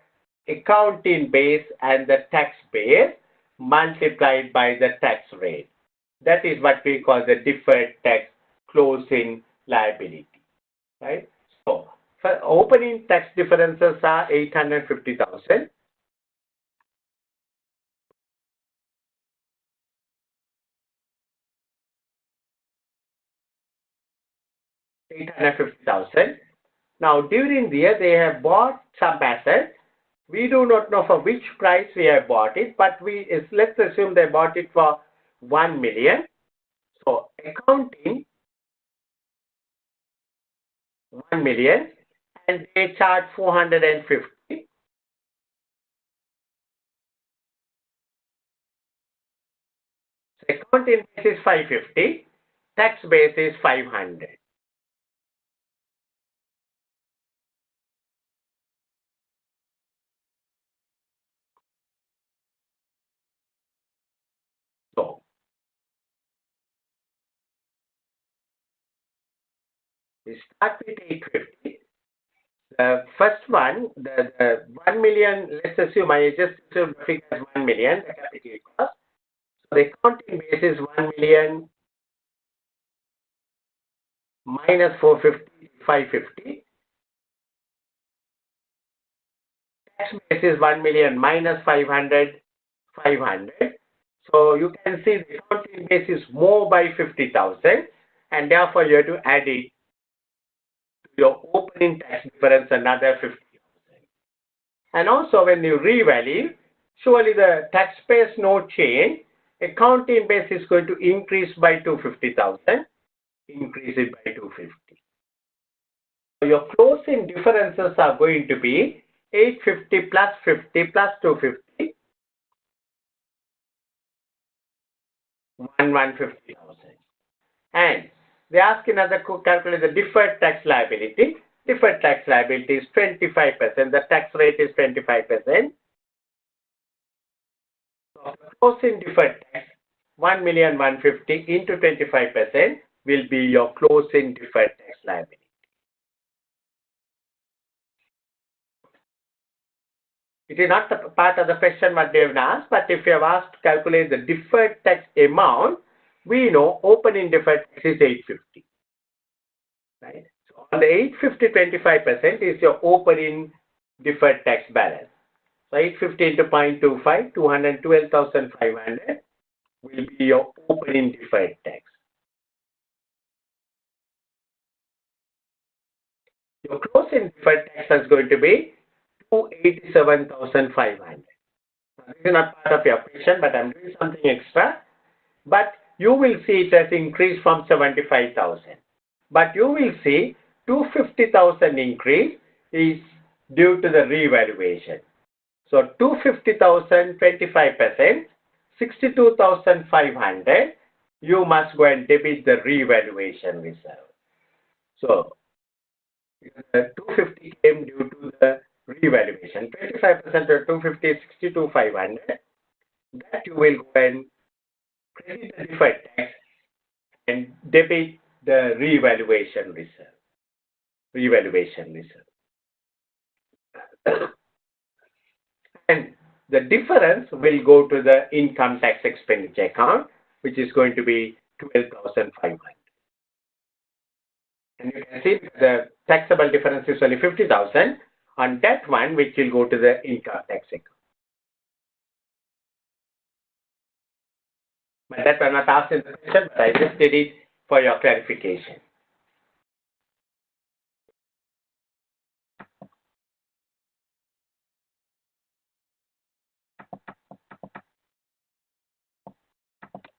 accounting base and the tax base multiplied by the tax rate. That is what we call the deferred tax closing liability, right? So for opening tax differences are 850,000. Now during the year they have bought some assets. We do not know for which price we have bought it, but let's assume they bought it for 1 million. So accounting 1 million and they charge 450. So accounting base is 550, tax base is 500. So we start with 850. The first one, the 1 million, let's assume I just assume the figure as 1 million, the capital cost. So the accounting base is 1 million minus 450, 550. Tax base is 1 million minus 500, 500. So you can see the accounting base is more by 50,000, and therefore you have to add it to your opening tax difference another 50,000. And also when you revalue, surely the tax base no change, accounting base is going to increase by 250,000, increase it by 250. So your closing differences are going to be 850 plus 50 plus 250. 1,150,000. And they ask another calculate the deferred tax liability. Deferred tax liability is 25%. The tax rate is 25%. So closing deferred tax 1,150,000 into 25% will be your closing deferred tax liability. It is not the part of the question what they have asked, but if you have asked to calculate the deferred tax amount, we know opening deferred tax is 850. Right? So on the 850, 25% is your opening deferred tax balance. So 850 into 0.25, 212,500 will be your opening deferred tax. Your closing deferred tax is going to be 287,500. This is not part of your question, but I'm doing something extra. But you will see it has increased from 75,000. But you will see 250,000 increase is due to the revaluation. So 250,000, 25%, 62,500, you must go and debit the revaluation reserve. So the 250 came due to the revaluation. 25% of 250 is 62,500. That you will go and credit the deferred tax and debit the revaluation reserve. And the difference will go to the income tax expenditure account, which is going to be 12,500. And you can see the taxable difference is only 50,000. On that one, which will go to the income tax account. But that was not asked in the question, but I just did it for your clarification.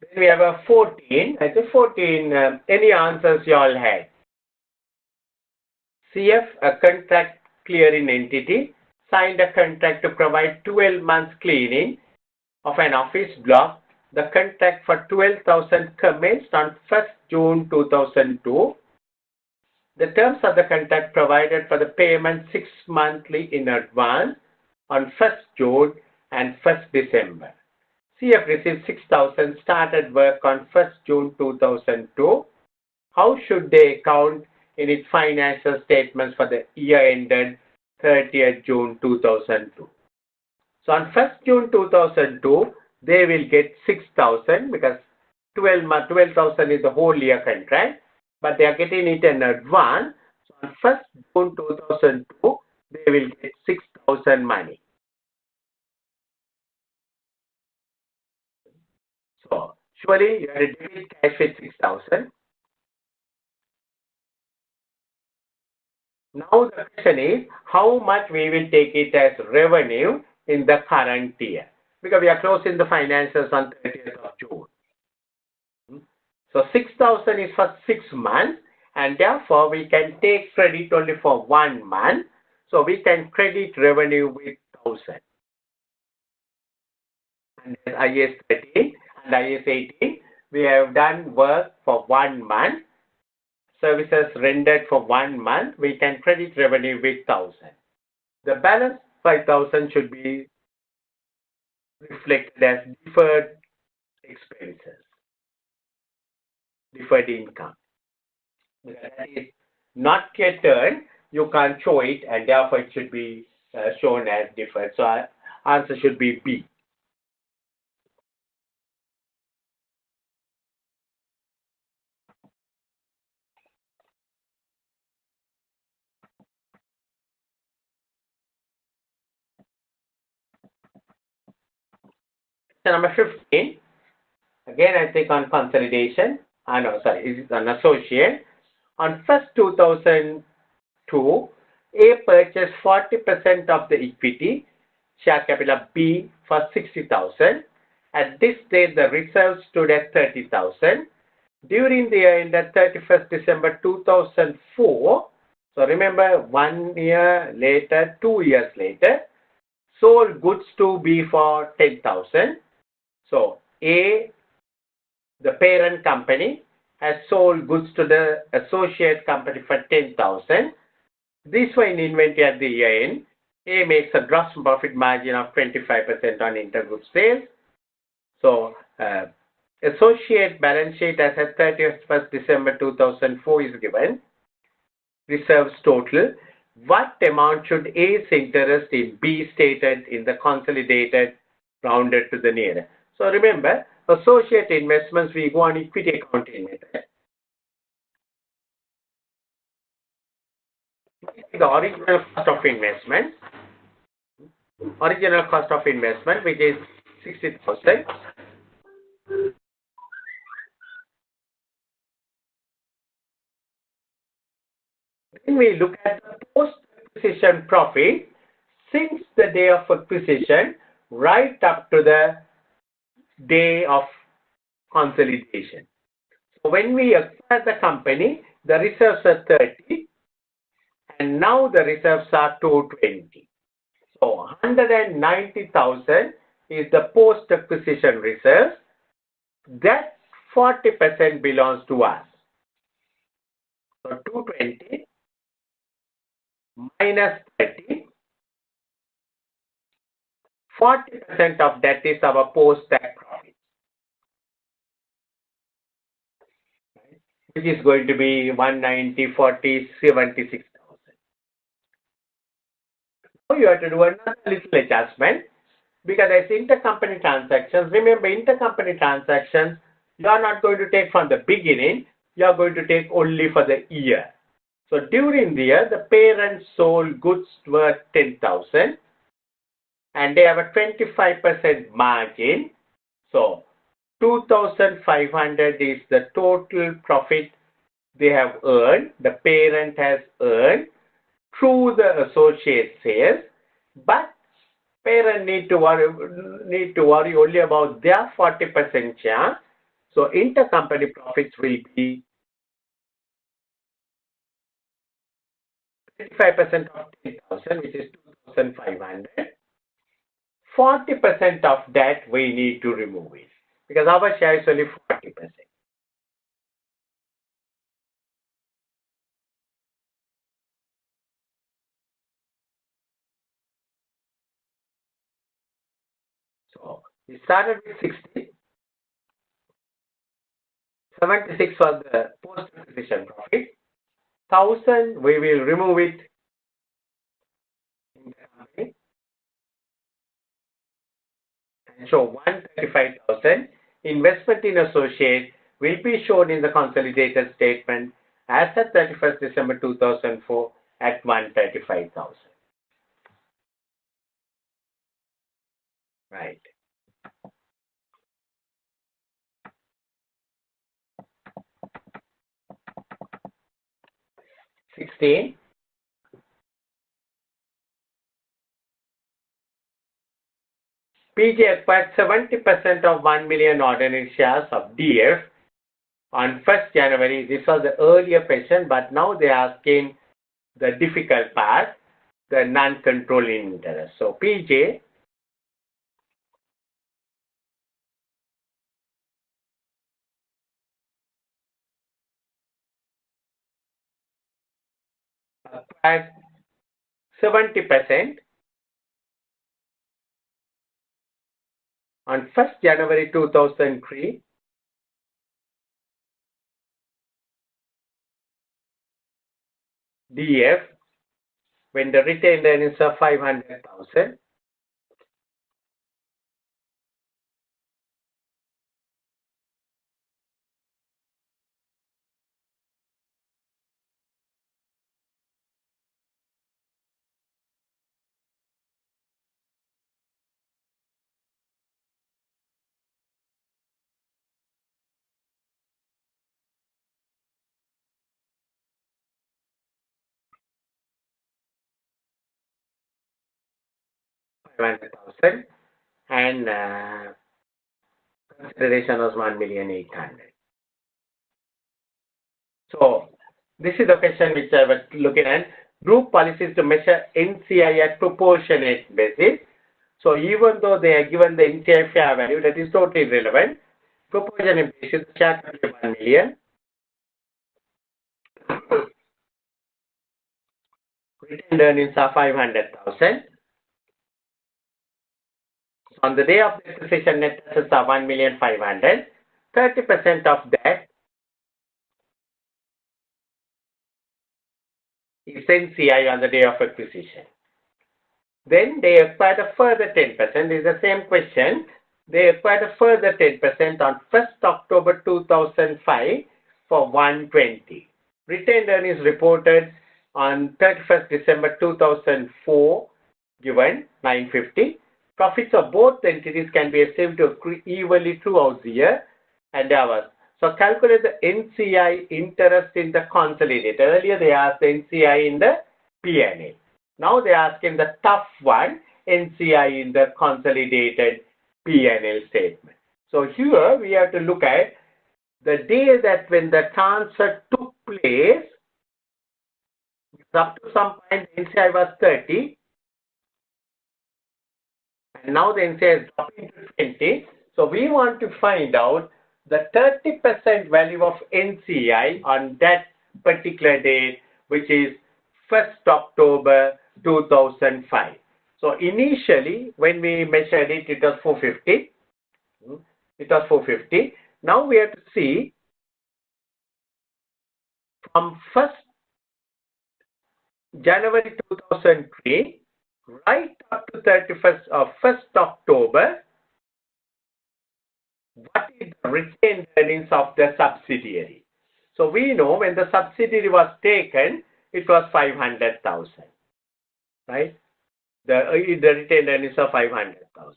Then we have a 14. I think 14, any answers you all had? CF, a contract clearing entity, signed a contract to provide 12 months cleaning of an office block. The contract for 12,000 commenced on 1st June 2002. The terms of the contract provided for the payment 6 monthly in advance on 1st June and 1st December. CF received 6,000, started work on 1st June 2002. How should they account in its financial statements for the year ended 30th June 2002? So on 1st June 2002, they will get 6,000 because 12,000 is the whole year contract, but they are getting it in advance. So on 1st June 2002, they will get 6,000 money. So surely you have to debit cash with 6,000. Now the question is how much we will take it as revenue in the current year, because we are closing the financials on 30th of June. So 6,000 is for 6 months, and therefore we can take credit only for 1 month. So we can credit revenue with 1,000. And IS 13 and IS 18, we have done work for 1 month. Services rendered for 1 month, we can credit revenue with 1,000. The balance 5,000 should be reflected as deferred expenses, deferred income. Because that is not yet earned, you can't show it, and therefore it should be shown as deferred. So our answer should be B. So number 15, again I think on consolidation, this is an associate. On 1st 2002, A purchased 40% of the equity, share capital of B for 60,000. At this date, the reserves stood at 30,000. During the year ended 31st December 2004, so remember 1 year later, 2 years later, sold goods to B for 10,000. So A the parent company has sold goods to the associate company for 10,000. This way in inventory at the year end, A makes a gross profit margin of 25% on intergroup sales. So, associate balance sheet as at 31st December 2004 is given. Reserves total. What amount should A's interest in B stated in the consolidated rounded to the nearest? So remember, associate investments, we go on equity accounting method. The original cost of investment, which is 60,000. Then we look at the post-acquisition profit since the day of acquisition right up to the day of consolidation. So when we acquire the company, the reserves are 30 and now the reserves are 220. So 190,000 is the post-acquisition reserves. That 40% belongs to us. So 220 minus 30. 40% of that is our post-tax profit, which is going to be 190, 40, 76,000. Now you have to do another little adjustment because as intercompany transactions, remember intercompany transactions, you are not going to take from the beginning, you are going to take only for the year. So during the year, the parents sold goods worth 10,000 and they have a 25% margin. So 2,500 is the total profit they have earned, the parent has earned through the associate sales, but parent need to worry only about their 40% share. So intercompany profits will be 25% of 10,000, which is 2,500. 40% of that we need to remove it because our share is only 40%. So we started with 60. 76 was the post-acquisition profit. 1,000 we will remove it in the company and show 135,000. Investment in associate will be shown in the consolidated statement as at 31st December 2004 at 135,000. Right. $16. PG acquired 70% of 1 million ordinary shares of DF on 1st January. This was the earlier question, but now they are asking the difficult part, the non-controlling interest. So PJ acquired 70% on 1st January 2003. DF when the retained earnings are 500,000. And consideration was 1,800,000. So this is the question which I was looking at. Group policies to measure NCI at proportionate basis. So even though they are given the NCI fair value, that is totally irrelevant. Proportionate basis, the share capital 1 million. Retained earnings are 500,000. On the day of the acquisition, net assets are 1,500,000. 30% of that is NCI on the day of acquisition. Then they acquired a further 10%. It's the same question. They acquired a further 10% on 1st October 2005 for 120. Retained earnings reported on 31st December 2004 given 950. Profits of both entities can be assumed to accrue evenly throughout the year and hours. So calculate the NCI interest in the consolidated. Earlier they asked the NCI in the P&L. Now they are asking the tough one, NCI in the consolidated P&L statement. So here we have to look at the day that when the transfer took place, up to some point NCI was 30, and now the NCI is dropping to 20. So we want to find out the 30% value of NCI on that particular date, which is 1st October 2005. So initially, when we measured it, it was 450. It was 450. Now we have to see from 1st January 2003 right up to 1st October, what is the retained earnings of the subsidiary? So we know when the subsidiary was taken, it was 500,000, right? The retained earnings of 500,000.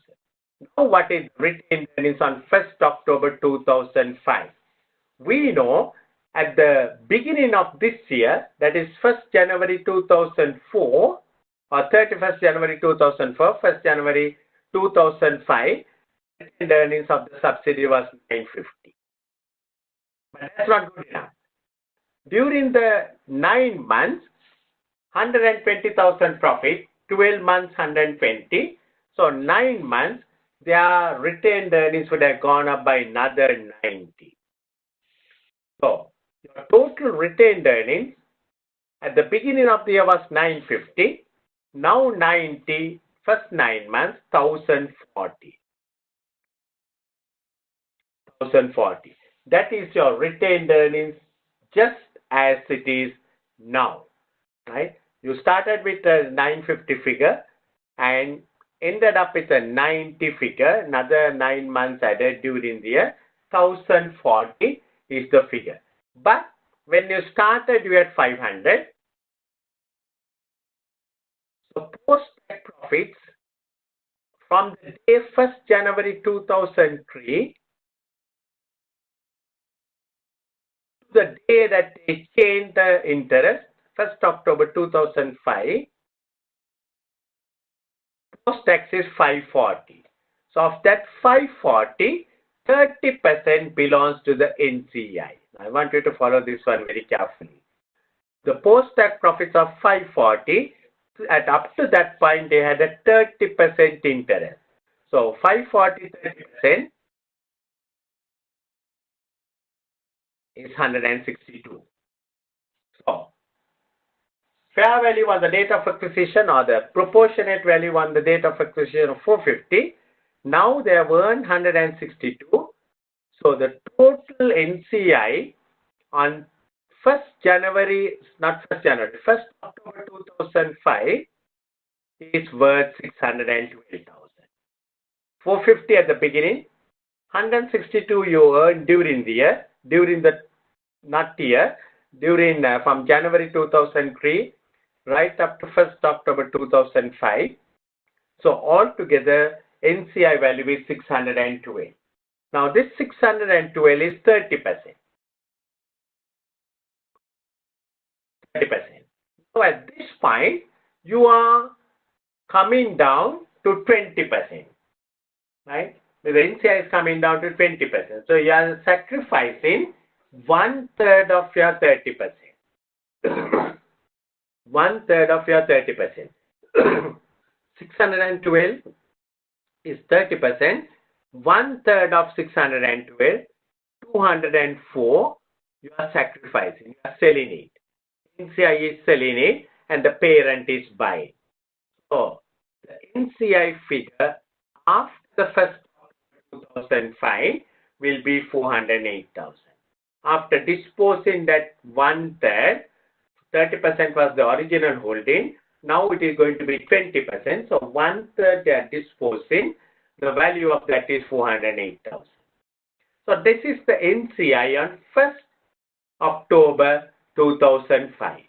Now what is retained earnings on 1st October 2005? We know at the beginning of this year, that is 1st January 2004 or 31st January 2004, 1st January 2005, retained earnings of the subsidiary was 950. But that's not good enough. During the 9 months, 120,000 profit, 12 months 120. So 9 months, their retained earnings would have gone up by another 90. So your total retained earnings at the beginning of the year was 950. Now 90, first 9 months, 1040. 1040. That is your retained earnings just as it is now, right? You started with a 950 figure and ended up with a 90 figure. Another 9 months added during the year, 1040 is the figure. But when you started, you had 500. So post-tax profits from the day 1st January 2003 to the day that they changed the interest, 1st October 2005, post-tax is 540. So of that 540, 30% belongs to the NCI. I want you to follow this one very carefully. The post-tax profits of 540, at up to that point, they had a 30% interest. So 540, 30% is 162. So fair value on the date of acquisition or the proportionate value on the date of acquisition of 450. Now they have earned 162. So the total NCI on 1st January, not 1st January, 1st October 2005 is worth 612,000. 450 at the beginning, 162 you earned during the year, during the, not year, during from January 2003 right up to 1st October 2005. So altogether NCI value is 612. Now this 612 is 30%. 30%. So at this point you are coming down to 20%, right? The NCI is coming down to 20%. So you are sacrificing 1/3 of your 30%. 1/3 of your 30%. 612 is 30%. 1/3 of 612 204, you are sacrificing, you are selling it. NCI is selling it and the parent is buying. So, the NCI figure after the first 2005 will be 408,000. After disposing that 1/3, 30% was the original holding. Now it is going to be 20%. So 1/3 they are disposing. The value of that is 408,000. So this is the NCI on 1st October 2005.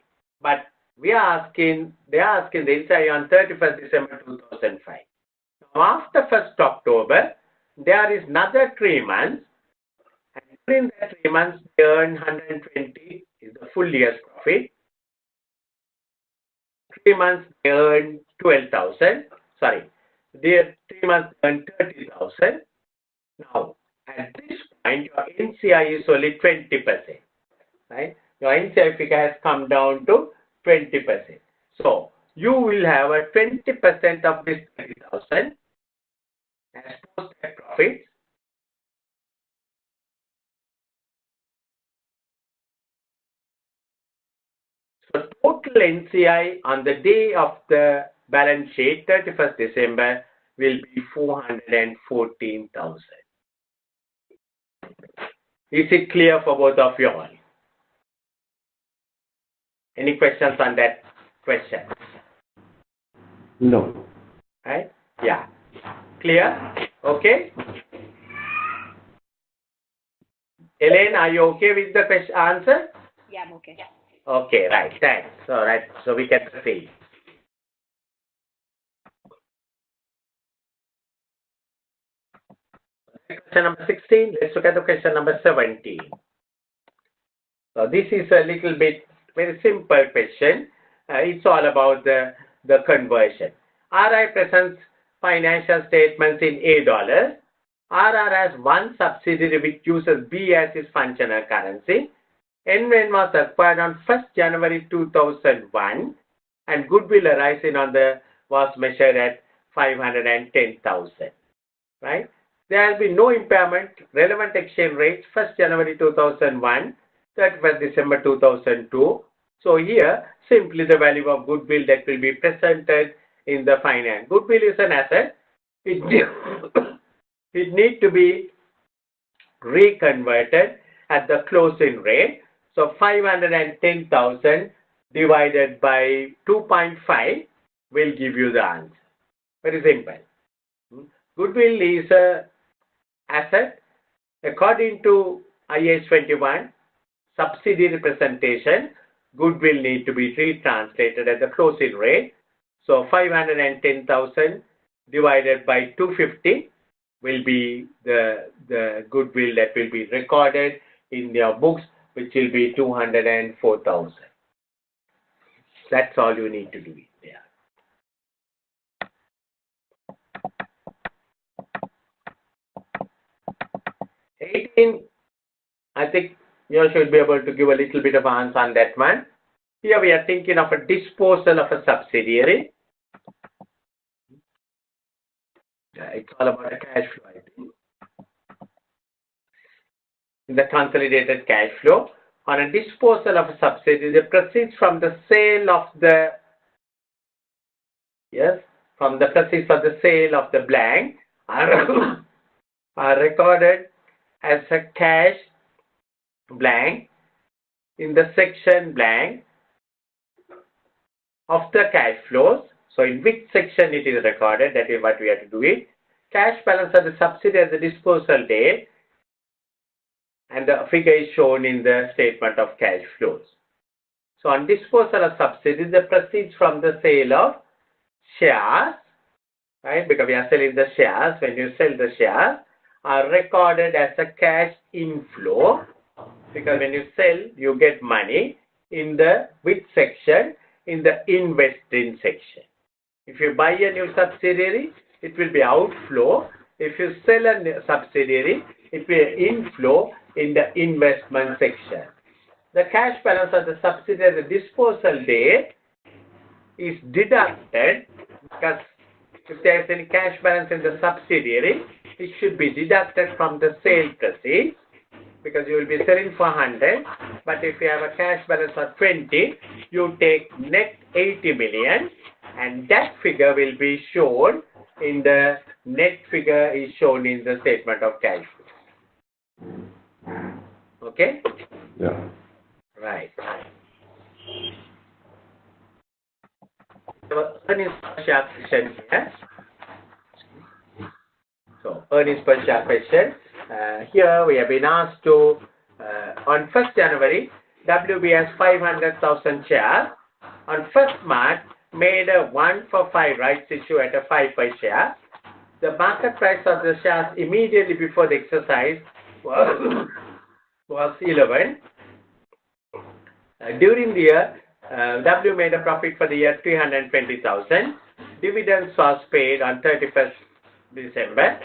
But they are asking the NCI on 31st December 2005. Now after 1st October, there is another 3 months. And during that 3 months, they earn 120 is the full year's profit. 3 months they earn 12,000. Sorry, their 3 months earn 30,000. Now, at this point, your NCI is only 20%. Right? Your NCI figure has come down to 20%. So, you will have a 20% of this 30,000 as post-tax profits. So, total NCI on the day of the balance sheet, 31st December, will be 414,000. Is it clear for both of you all? Any questions on that question? No. Right? Yeah. Clear? Okay? Elaine, are you okay with the question answer? Yeah, I'm okay. Okay, right. Thanks. All right. So we can proceed. Question number 16. Let's look at the question number 17. So this is a little bit very simple question. It's all about the conversion. RI presents financial statements in $. RR has one subsidiary which uses B as its functional currency. NN was acquired on 1st January 2001 and goodwill arising on was measured at 510,000. Right? There has been no impairment. Relevant exchange rates 1st January 2001, 31st December 2002. So here simply the value of goodwill that will be presented in the finance. Goodwill is an asset. It needs to be reconverted at the closing rate. So 510,000 divided by 2.5 will give you the answer. Very simple. Goodwill is a asset. According to IAS 21, subsidiary representation, goodwill need to be retranslated at the closing rate. So 510,000 divided by 250 will be the goodwill that will be recorded in your books, which will be 204,000. That's all you need to do there. I think you should be able to give a little bit of answer on that one. Here we are thinking of a disposal of a subsidiary. It's all about a cash flow, I think. In the consolidated cash flow, on a disposal of a subsidiary, the proceeds from the sale of the proceeds of the sale of the blank are recorded as a cash blank in the section blank of the cash flows. So in which section it is recorded, that is what we have to do it. Cash balance of the subsidiary at the disposal date, and the figure is shown in the statement of cash flows. So on disposal of subsidiary, the proceeds from the sale of shares, right, because we are selling the shares, when you sell the shares, are recorded as a cash inflow, because when you sell, you get money in the which section? In the investing section. If you buy a new subsidiary, it will be outflow. If you sell a subsidiary, it will be inflow in the investment section. The cash balance of the subsidiary at the disposal date is deducted, because if there is any cash balance in the subsidiary, it should be deducted from the sale proceeds, because you will be selling for 100, but if you have a cash balance of 20, you take net 80 million, and that figure will be shown in the net figure is shown in the statement of cash flow. Okay? Yeah. Right. So earnings per share question here. So earnings per share question. Here we have been asked to, on 1st January, WB has 500,000 shares. On 1st March, made a 1 for 5 rights issue at a 5 per share. The market price of the shares immediately before the exercise was 11. During the year, W made a profit for the year 320,000. Dividends was paid on 31st December.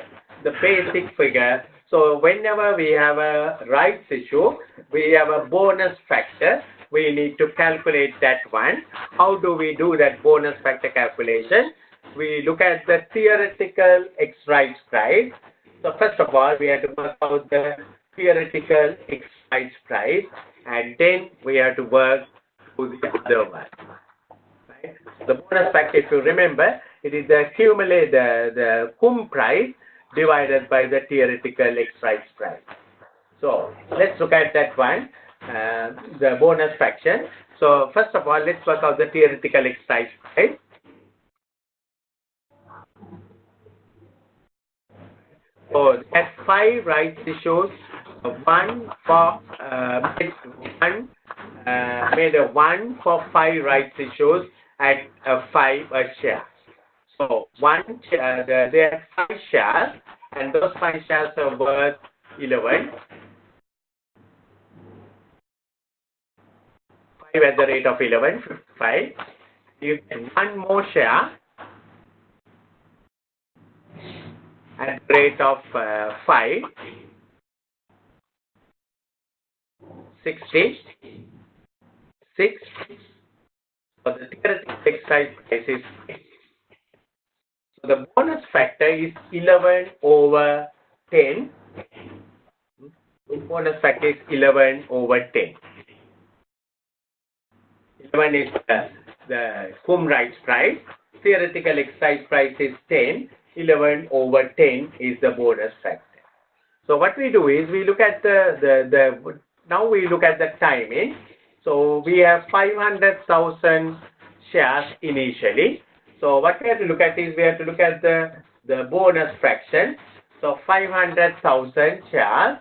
The basic figure. So whenever we have a rights issue, we have a bonus factor. We need to calculate that one. How do we do that bonus factor calculation? We look at the theoretical ex-rights price. So first of all, we have to work out the theoretical ex-rights price, and then we have to work to the other one. Right? The bonus factor, if you remember, it is the cumulative, the cum price divided by the theoretical ex-rights price. So let's look at that one, the bonus fraction. So first of all, let's work out the theoretical ex-rights price. So at 5 rights issues, made a 1 for 5 rights issues at 5 a share. So there are 5 shares, and those 5 shares are worth 11. 5 at the rate of 11, 55. You get 1 more share at the rate of 5, 60, 6. So the theoretical exercise price is 6. So the bonus factor is 11 over 10. The bonus factor is 11 over 10. 11 is the cum rights price. Theoretical exercise price is 10. 11 over 10 is the bonus factor. So what we do is we look at now we look at the timing. So we have 500,000 shares initially. So what we have to look at is we have to look at the bonus fraction. So 500,000 shares.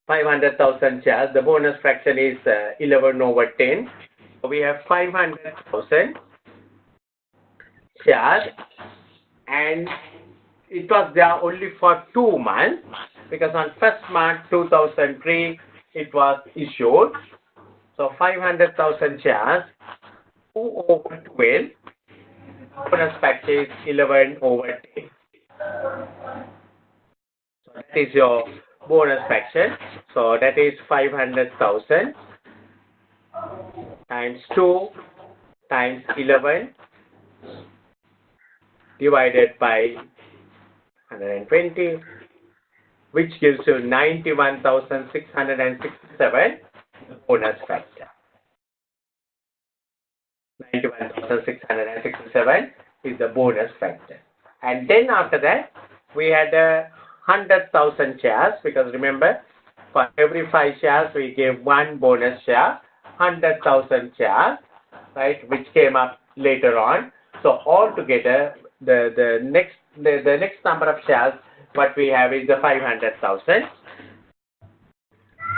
500,000 shares. The bonus fraction is 11 over 10. So we have 500,000 shares, and it was there only for 2 months, because on 1st March 2003 it was issued. So 500,000 shares, 2 over 12, bonus factor is 11 over 10. So that is your bonus fraction. So that is 500,000 times 2 times 11 divided by 120, which gives you 91,667 bonus factor. 91,667 is the bonus factor. And then after that, we had 100,000 shares, because remember, for every 5 shares we gave 1 bonus share, 100,000 shares, right, which came up later on. So altogether, the next number of shares what we have is the 500,000.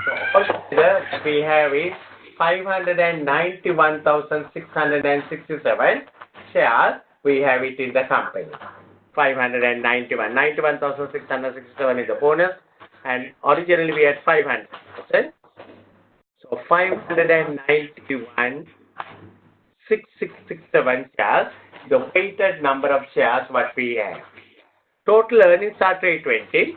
So altogether what we have is 591,667 shares. We have it in the company. 91,667 is the bonus, and originally we had 500,000. So 591,667 shares, the weighted number of shares what we have. Total earnings are 320.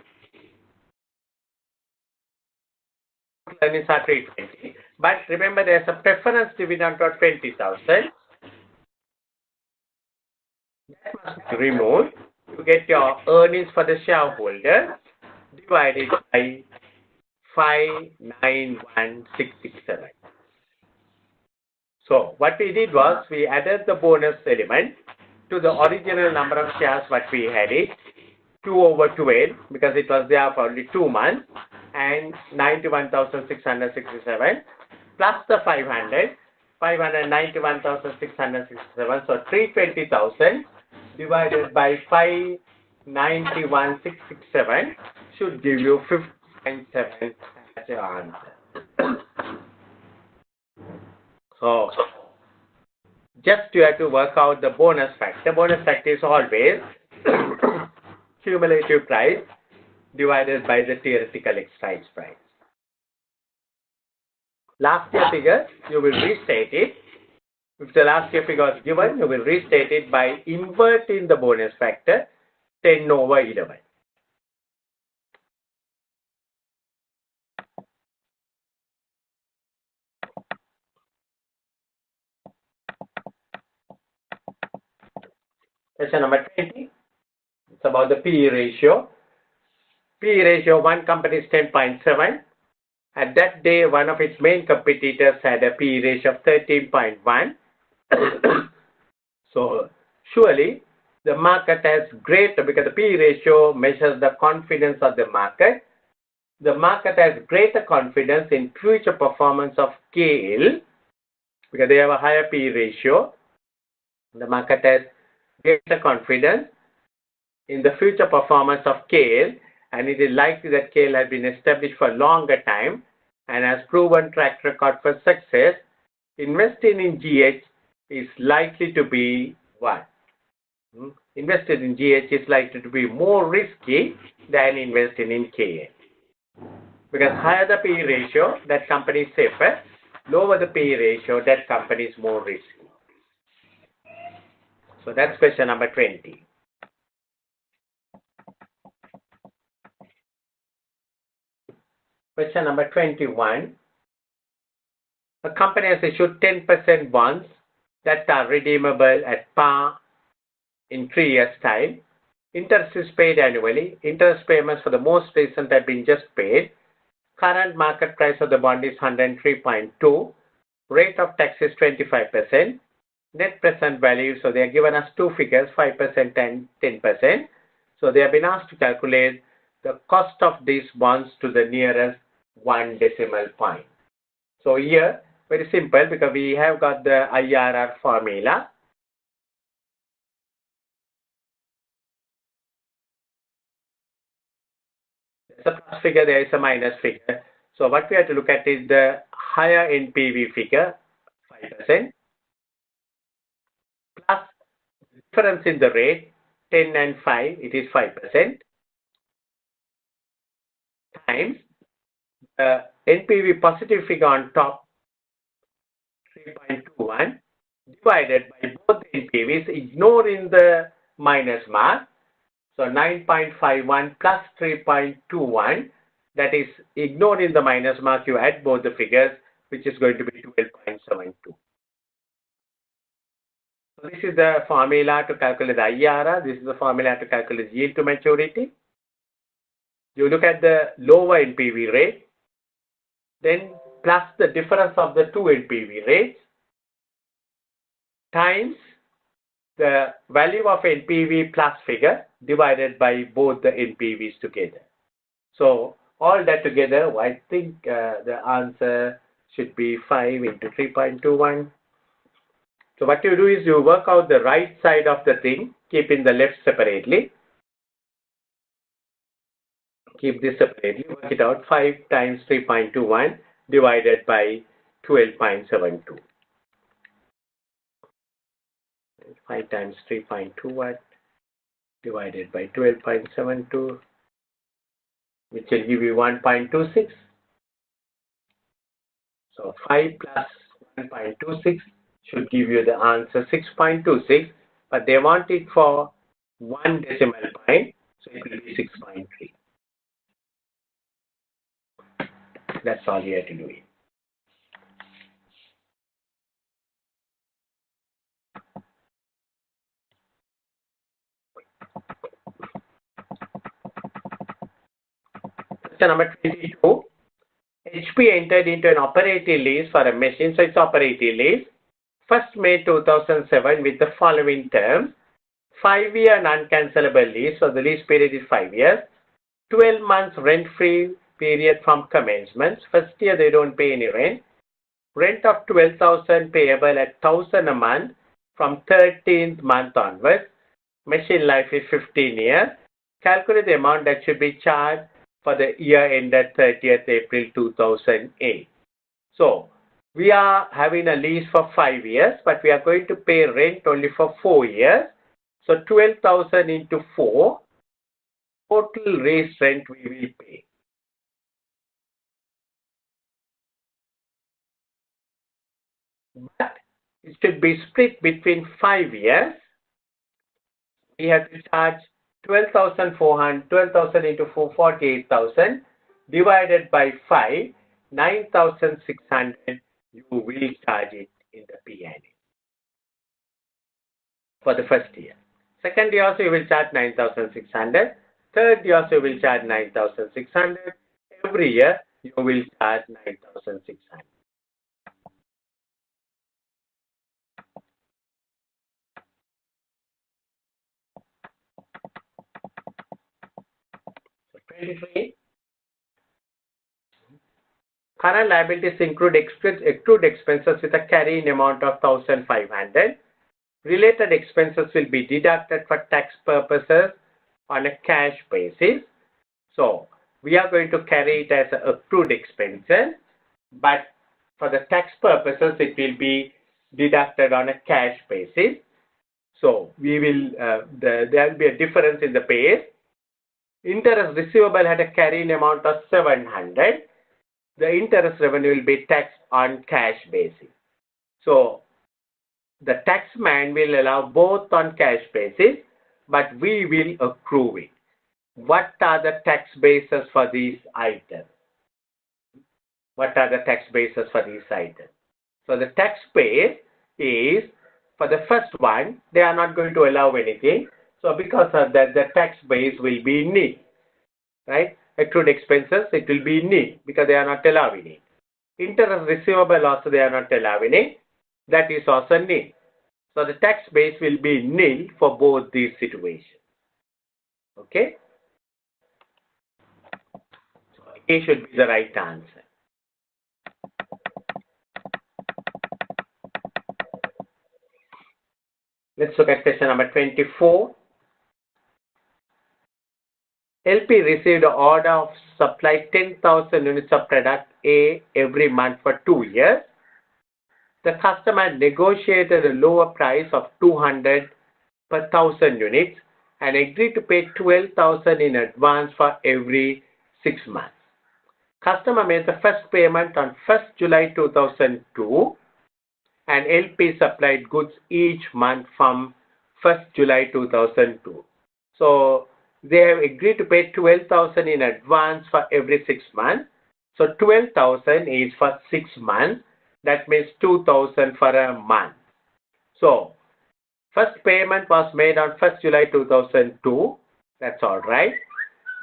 Earnings are 320. But remember, there is a preference dividend of 20,000. That must be removed to get your earnings for the shareholder. divided by 591,667. So what we did was we added the bonus element to the original number of shares what we had it, 2 over 12, because it was there for only 2 months, and 91,667 plus the 591,667, so 320,000 divided by 591,667 should give you 50.7 as your answer. So just you have to work out the bonus factor. Bonus factor is always cumulative price divided by the theoretical exercise price. Last year figure, you will restate it. If the last year figure is given, you will restate it by inverting the bonus factor 10 over 11. Question number 20. It's about the PE ratio. PE ratio, one company is 10.7. At that day, one of its main competitors had a PE ratio of 13.1. So, surely, the market has greater, because the PE ratio measures the confidence of the market. The market has greater confidence in future performance of KL, because they have a higher PE ratio. The market has greater confidence in the future performance of KL, and it is likely that KL has been established for a longer time and has proven track record for success. Investing in GH is likely to be what? Invested in GH is likely to be more risky than investing in KL. Because higher the PE ratio, that company is safer. Lower the PE ratio, that company is more risky. So that's question number 20. Question number 21. A company has issued 10% bonds that are redeemable at par in 3 years' time. Interest is paid annually. Interest payments for the most recent have been just paid. Current market price of the bond is 103.2. Rate of tax is 25%. Net present value, so they are given us two figures, 5% and 10%. So they have been asked to calculate the cost of these bonds to the nearest 1 decimal point. So here, very simple, because we have got the IRR formula. There's a plus figure, there is a minus figure. So what we have to look at is the higher NPV figure, 5%, plus difference in the rate, 10 and 5, it is 5%, times the NPV positive figure on top, 3.21, divided by both NPVs, ignoring the minus mark. So 9.51 plus 3.21, that is ignoring the minus mark, you add both the figures, which is going to be 12.72. So this is the formula to calculate the IRR. This is the formula to calculate yield to maturity. You look at the lower NPV rate, then plus the difference of the two NPV rates, times the value of NPV plus figure divided by both the NPVs together. So all that together, I think the answer should be 5 into 3.21. So what you do is you work out the right side of the thing, keeping the left separately. Keep this separately, work it out, 5 times 3.21 divided by 12.72. 5 times 3.21 divided by 12.72, which will give you 1.26. So 5 plus 1.26 should give you the answer 6.26, but they want it for 1 decimal point, so it will be 6.3. That's all you have to do. Question number 22. HP entered into an operating lease for a machine, so it's operating lease. 1st May 2007 with the following terms. 5-year non-cancellable lease, so the lease period is 5 years. 12 months rent-free period from commencement. First year they don't pay any rent. Rent of 12,000 payable at 1,000 a month from 13th month onwards. Machine life is 15 years. Calculate the amount that should be charged for the year ended 30th April 2008. So, we are having a lease for 5 years, but we are going to pay rent only for 4 years. So, 12,000 into 4, total raised rent we will pay. But it should be split between 5 years. We have to charge 12,000 into 4, 48,000 divided by 5, 9,600. You will charge it in the P&L for the first year. Second year also you will charge 9,600. Third year also you will charge 9,600. Every year you will charge 9,600. So 23. Current liabilities include accrued expenses with a carrying amount of 1,500. Related expenses will be deducted for tax purposes on a cash basis. So, we are going to carry it as accrued expenses, but for the tax purposes, it will be deducted on a cash basis. So, we will there will be a difference in the base. Interest receivable had a carrying amount of 700. The interest revenue will be taxed on cash basis. So, the taxman will allow both on cash basis, but we will accrue it. What are the tax bases for these items? What are the tax bases for these items? So, the tax base is, for the first one, they are not going to allow anything. So, because of that, the tax base will be nil, right? Accrued expenses, it will be nil because they are not allowing it. Interest receivable also they are not allowing it. That is also nil. So the tax base will be nil for both these situations. Okay? So A should be the right answer. Let's look at question number 24. LP received an order of supply 10,000 units of product A every month for 2 years. The customer negotiated a lower price of 200 per 1,000 units and agreed to pay 12,000 in advance for every 6 months. Customer made the first payment on 1st July 2002 and LP supplied goods each month from 1st July 2002. So, they have agreed to pay 12,000 in advance for every 6 months. So 12,000 is for 6 months. That means 2,000 for a month. So first payment was made on 1st July 2002. That's all right.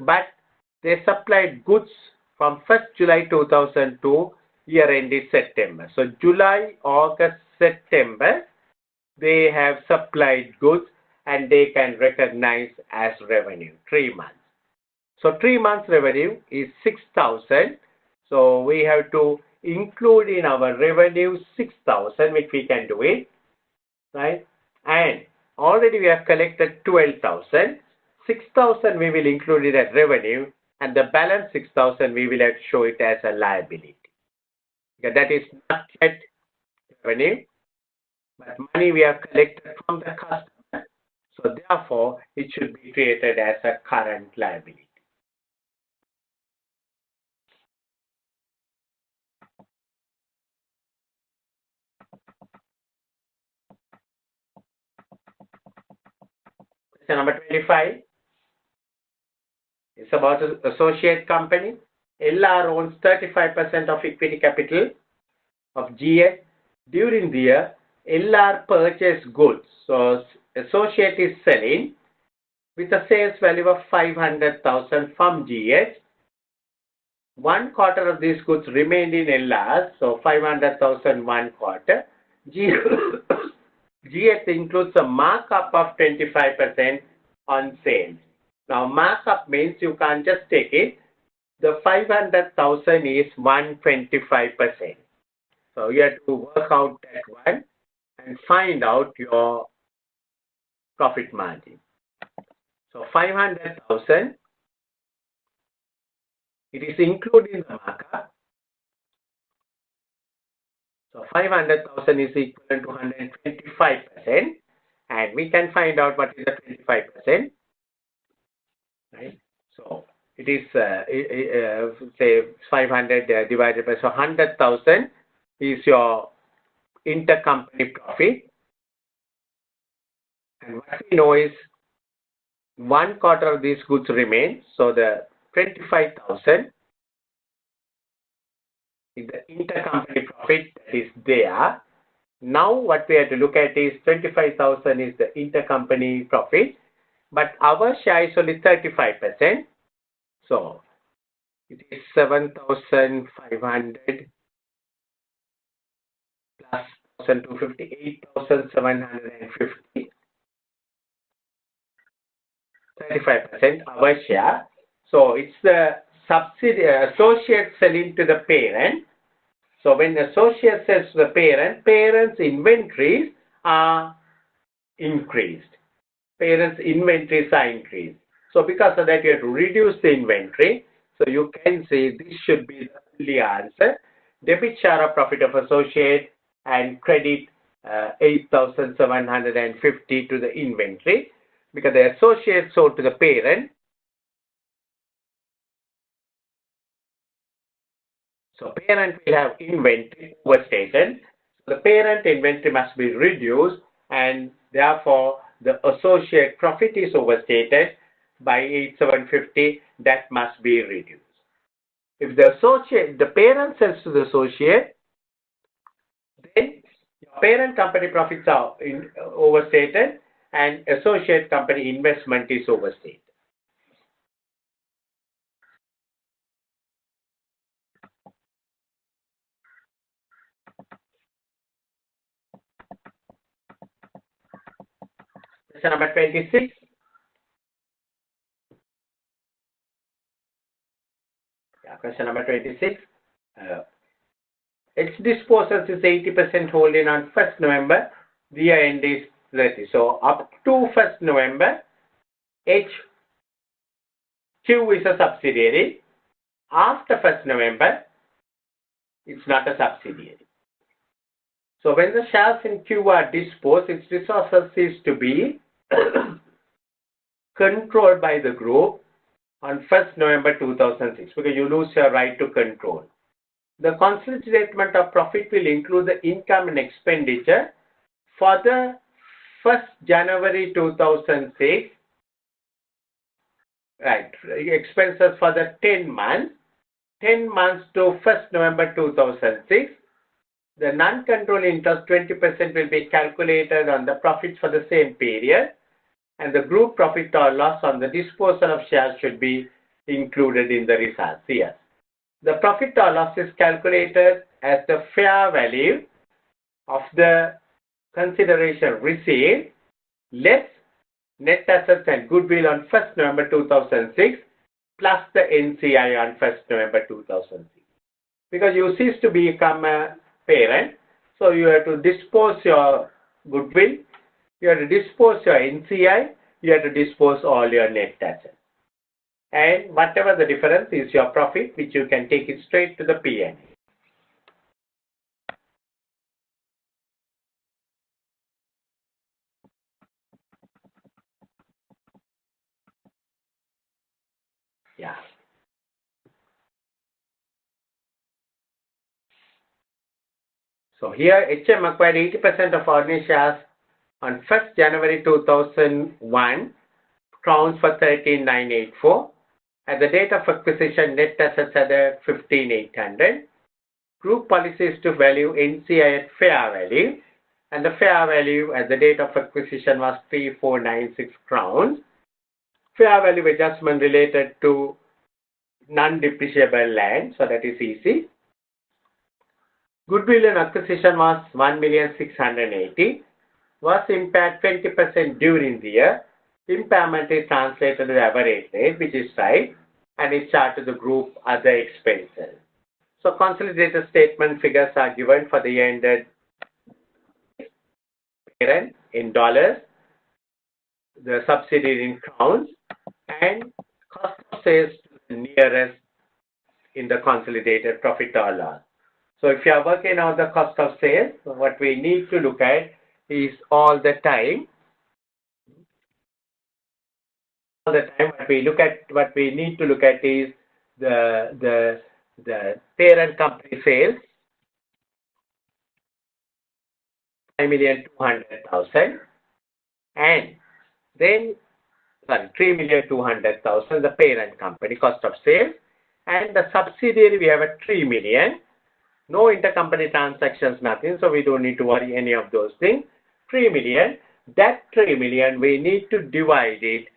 But they supplied goods from 1st July 2002, year end is September. So July, August, September, they have supplied goods and they can recognize as revenue, 3 months. So 3 months revenue is 6,000. So we have to include in our revenue 6,000, which we can do it, right? And already we have collected 12,000. 6,000 we will include it as revenue, and the balance 6,000 we will have to show it as a liability. Okay, that is not yet revenue, but money we have collected from the customer. So therefore, it should be treated as a current liability. Question number 25 is about an associate company. LR owns 35% of equity capital of GS. During the year, LR purchased goods. So associate is selling with a sales value of 500,000 from GH. one quarter of these goods remained in LR, so 500,000 one quarter. GS includes a markup of 25% on sales. Now markup means you can't just take it. The 500,000 is 125%. So you have to work out that one and find out your profit margin. So 500,000, it is included in the markup. So 500,000 is equivalent to 125%, and we can find out what is the 25%. Right? So it is say 500 divided by, so 100,000 is your intercompany profit, and what we know is one quarter of these goods remain, so the 25,000 is the intercompany profit that is there. Now what we have to look at is 25,000 is the intercompany profit, but our share is only 35%. So it is 7,500 plus 1,250, 8,750. 35% our share. So it's the subsidiary associate selling to the parent. So when the associate sells to the parent, parent's inventories are increased. Parent's inventories are increased. So because of that, you have to reduce the inventory. So you can say this should be the only answer. Debit share of profit of associate and credit 8,750 to the inventory, because the associate sold to the parent. So parent will have inventory overstated. So the parent inventory must be reduced, and therefore the associate profit is overstated by 8,750. That must be reduced. If the parent sells to the associate, then your parent company profits are overstated, and associate company investment is overstated. Question number 26. Question number 26. Its disposals is 80% holding on 1st November. The year end is 30. So up to 1st November, HQ is a subsidiary. After 1st November, it's not a subsidiary. So when the shares in Q are disposed, its resources is to be controlled by the group on 1st November 2006, because you lose your right to control. The consolidated statement of profit will include the income and expenditure for the 1st January 2006, right, expenses for the 10 months to 1st November 2006. The non-controlling interest 20% will be calculated on the profits for the same period, and the group profit or loss on the disposal of shares should be included in the results here. The profit or loss is calculated as the fair value of the consideration received less net assets and goodwill on 1st November 2006 plus the NCI on 1st November 2006. Because you cease to become a parent, so you have to dispose your goodwill, you have to dispose your NCI, you have to dispose all your net assets. And whatever the difference is your profit, which you can take it straight to the P&L. Yeah. So here HM acquired 80% of ordinary shares on 1st January 2001, crowns for 13,984. At the date of acquisition, net assets are 15,800. Group policy is to value NCI at fair value, and the fair value at the date of acquisition was 3,496 crowns. Fair value adjustment related to non-depreciable land, so that is easy. Goodwill and acquisition was 1,680,000, was impaired 20% during the year. Impairment is translated to the average rate, which is right, and is charged to the group other expenses. So consolidated statement figures are given for the year ended parent in dollars, the subsidiary in crowns, and cost of sales to the nearest in the consolidated profit or loss. So if you are working on the cost of sales, what we need to look at is all the time what we need to look at is the parent company sales, 5,200,000, and then 3,200,000 the parent company cost of sales, and the subsidiary we have a 3 million. No intercompany transactions, nothing, so we don't need to worry any of those things. 3 million. That 3 million we need to divide it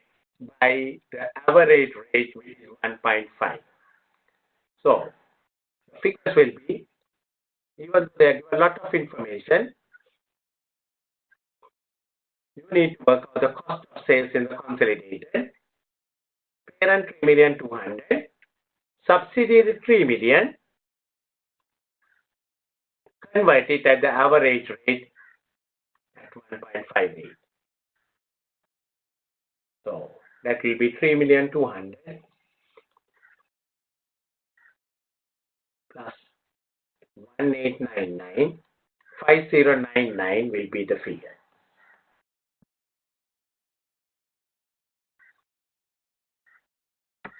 by the average rate, which is 1.5. So figures will be, even though they give a lot of information, you need to work out the cost of sales in the consolidated. Parent 3,200,000, subsidiary 3 million. Convert it at the average rate at 1.58. So that will be 3,200,000 plus 1,899. 5,099 will be the figure.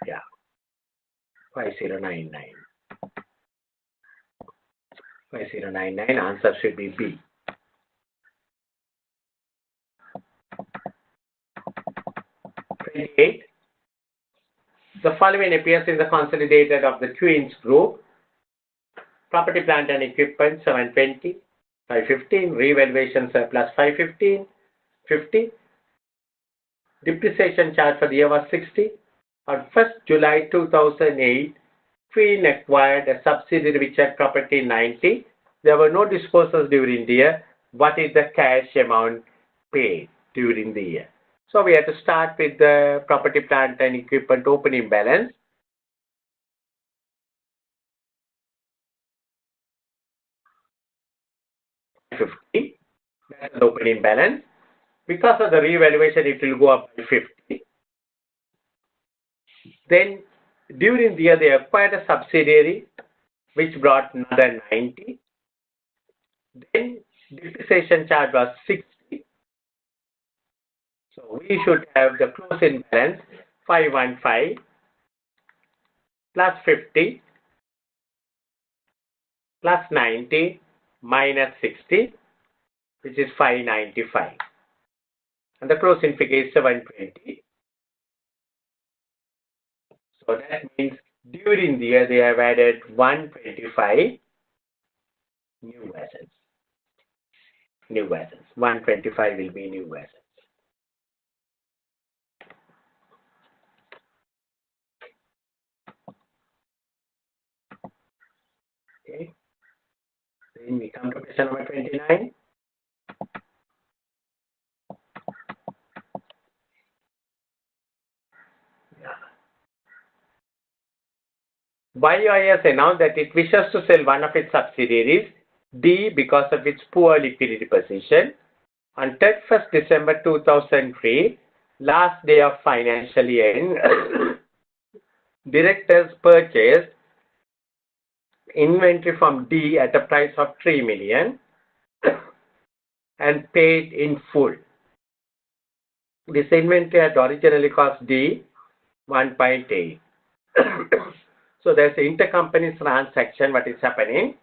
Yeah, 5,099. 5,099, answer should be B. The following appears in the consolidated of the Queens Group. Property, plant and equipment 720, 515, revaluation surplus 515, 50. Depreciation charge for the year was 60. On 1st July 2008, Queen acquired a subsidiary which had property 90. There were no disposals during the year. What is the cash amount paid during the year? So we have to start with the property, plant and equipment opening balance. $50. That's the opening balance. Because of the revaluation, it will go up by 50. Then during the year, they acquired a subsidiary which brought another 90. Then depreciation charge was 60. So we should have the closing balance 515 plus 50 plus 90 minus 60, which is 595. And the closing figure is 720. So that means during the year they have added 125 new assets. New assets. 125 will be new assets. Okay. Then we come to question number 29. YOIS announced that it wishes to sell one of its subsidiaries, D, because of its poor liquidity position. On 31st December 2003, last day of financial year, directors purchased inventory from D at a price of 3 million and paid in full. This inventory had originally cost D 1.8. So there's an intercompany transaction, what is happening.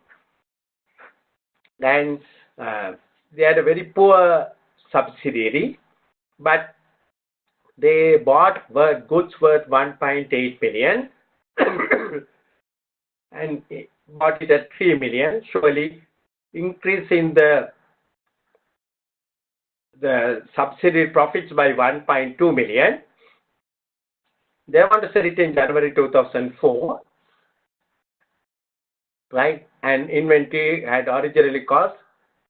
Then they had a very poor subsidiary, but they bought goods worth 1.8 million and bought it at 3 million, surely increasing the subsidiary profits by 1.2 million. They want to sell it in January 2004, right? And inventory had originally cost.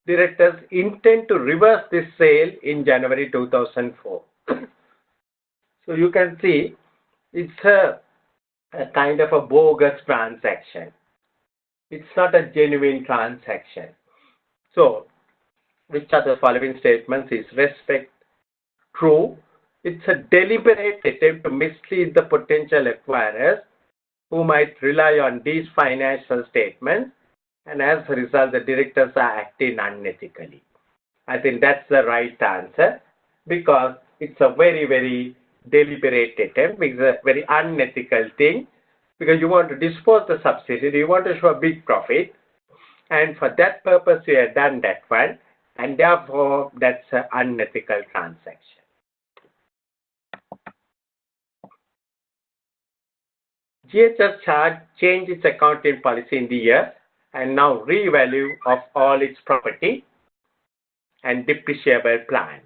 Directors intend to reverse this sale in January 2004. So you can see it's a kind of a bogus transaction. It's not a genuine transaction. So, which are the following statements is respect true? It's a deliberate attempt to mislead the potential acquirers who might rely on these financial statements, and as a result, the directors are acting unethically. I think that's the right answer because it's a very, very deliberate attempt. It's a very unethical thing because you want to dispose the subsidiary, you want to show a big profit, and for that purpose you have done that one, and therefore that's an unethical transaction. GHS charge changed its accounting policy in the year and now revalue of all its property and depreciable plant.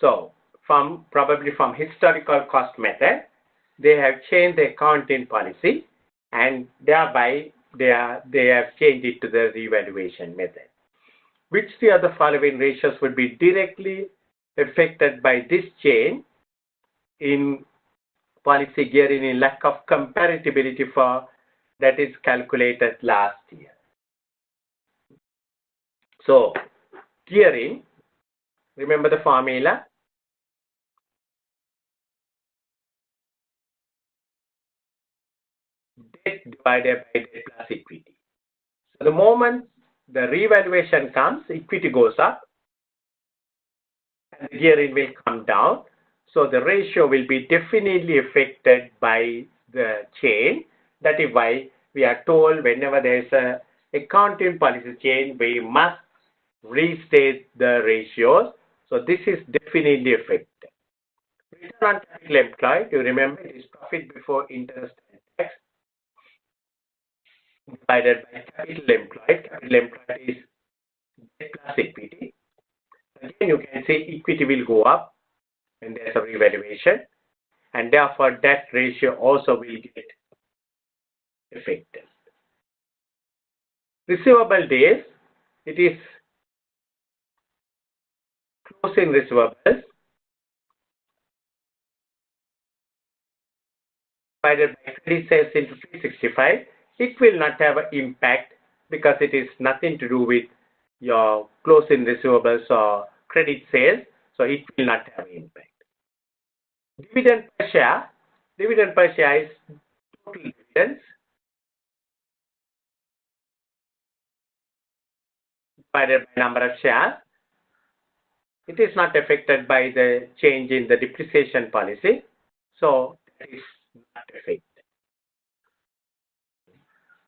So probably from historical cost method, they have changed the accounting policy and thereby they have changed it to the revaluation method. Which the other following ratios would be directly affected by this change in policy gearing in lack of comparability for that is calculated last year. So gearing, remember the formula? Debt divided by debt plus equity. So the moment the revaluation comes, equity goes up and the gearing will come down. So the ratio will be definitely affected by the change. That is why we are told whenever there is a accounting policy change, we must restate the ratios. So this is definitely affected. Return on capital employed, you remember it is profit before interest and tax divided by capital employed. Capital employed is debt plus equity. Again, you can say equity will go up and there's a revaluation, and therefore that ratio also will get affected. Receivable days, it is closing receivables divided by credit sales into 365. It will not have an impact because it is nothing to do with your closing receivables or credit sales, so it will not have an impact. Dividend per share is total dividends divided by number of shares. It is not affected by the change in the depreciation policy, so that is not affected.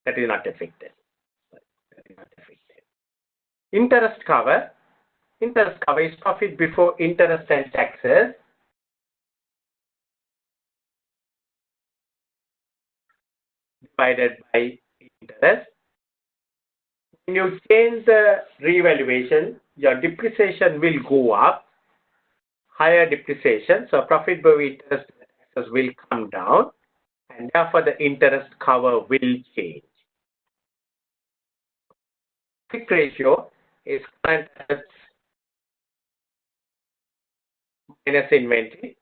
That is not affected. Interest cover is profit before interest and taxes divided by interest. When you change the revaluation, your depreciation will go up, higher depreciation, so profit before interest and taxes will come down, and therefore the interest cover will change. Quick ratio is current assets minus inventory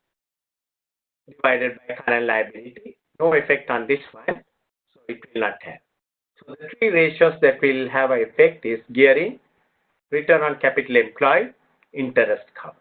divided by current liability. No effect on this one, so it will not have. So the three ratios that will have an effect is gearing, return on capital employed, interest cover.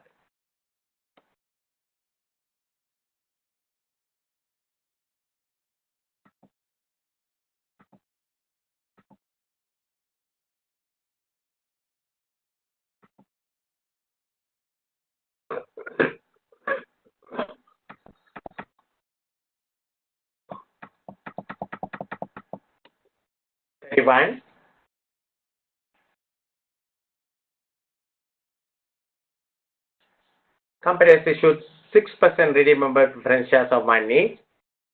One. Company has issued 6% redeemable preference shares of money.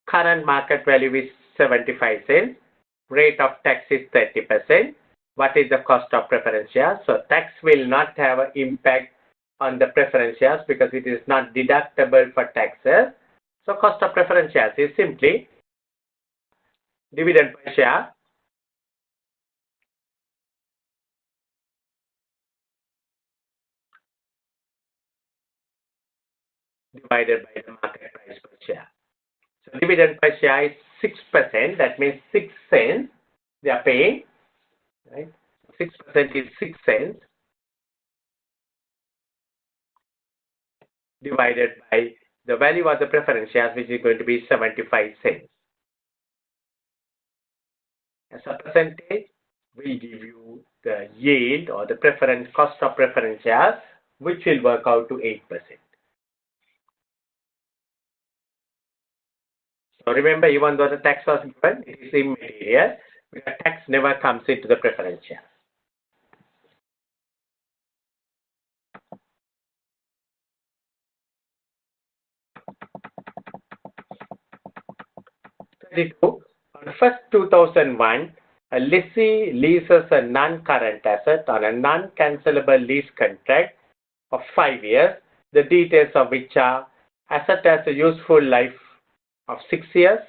Current market value is 75 cents. Rate of tax is 30%. What is the cost of preference shares? So tax will not have an impact on the preference shares because it is not deductible for taxes. So cost of preference shares is simply dividend per share divided by the market price per share. So dividend per share is 6%. That means 6 cents they are paying, right? 6% is 6 cents divided by the value of the preference shares, which is going to be 75 cents. As a percentage, we give you the yield or the preference cost of preference shares, which will work out to 8%. So remember, even though the tax was given, it is immaterial because tax never comes into the preference share. On 1st 2001, a lessee leases a non-current asset on a non-cancellable lease contract of 5 years, the details of which are asset has a useful life of 6 years,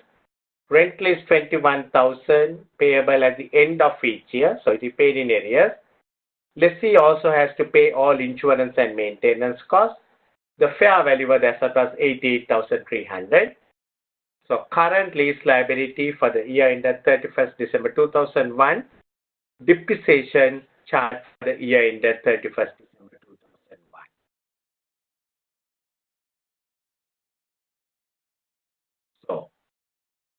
rental is 21,000 payable at the end of each year, so it is paid in arrears. Lessee also has to pay all insurance and maintenance costs. The fair value of the asset was 88,300. So current lease liability for the year ended 31st December 2001, depreciation charge for the year ended 31st December 2001. So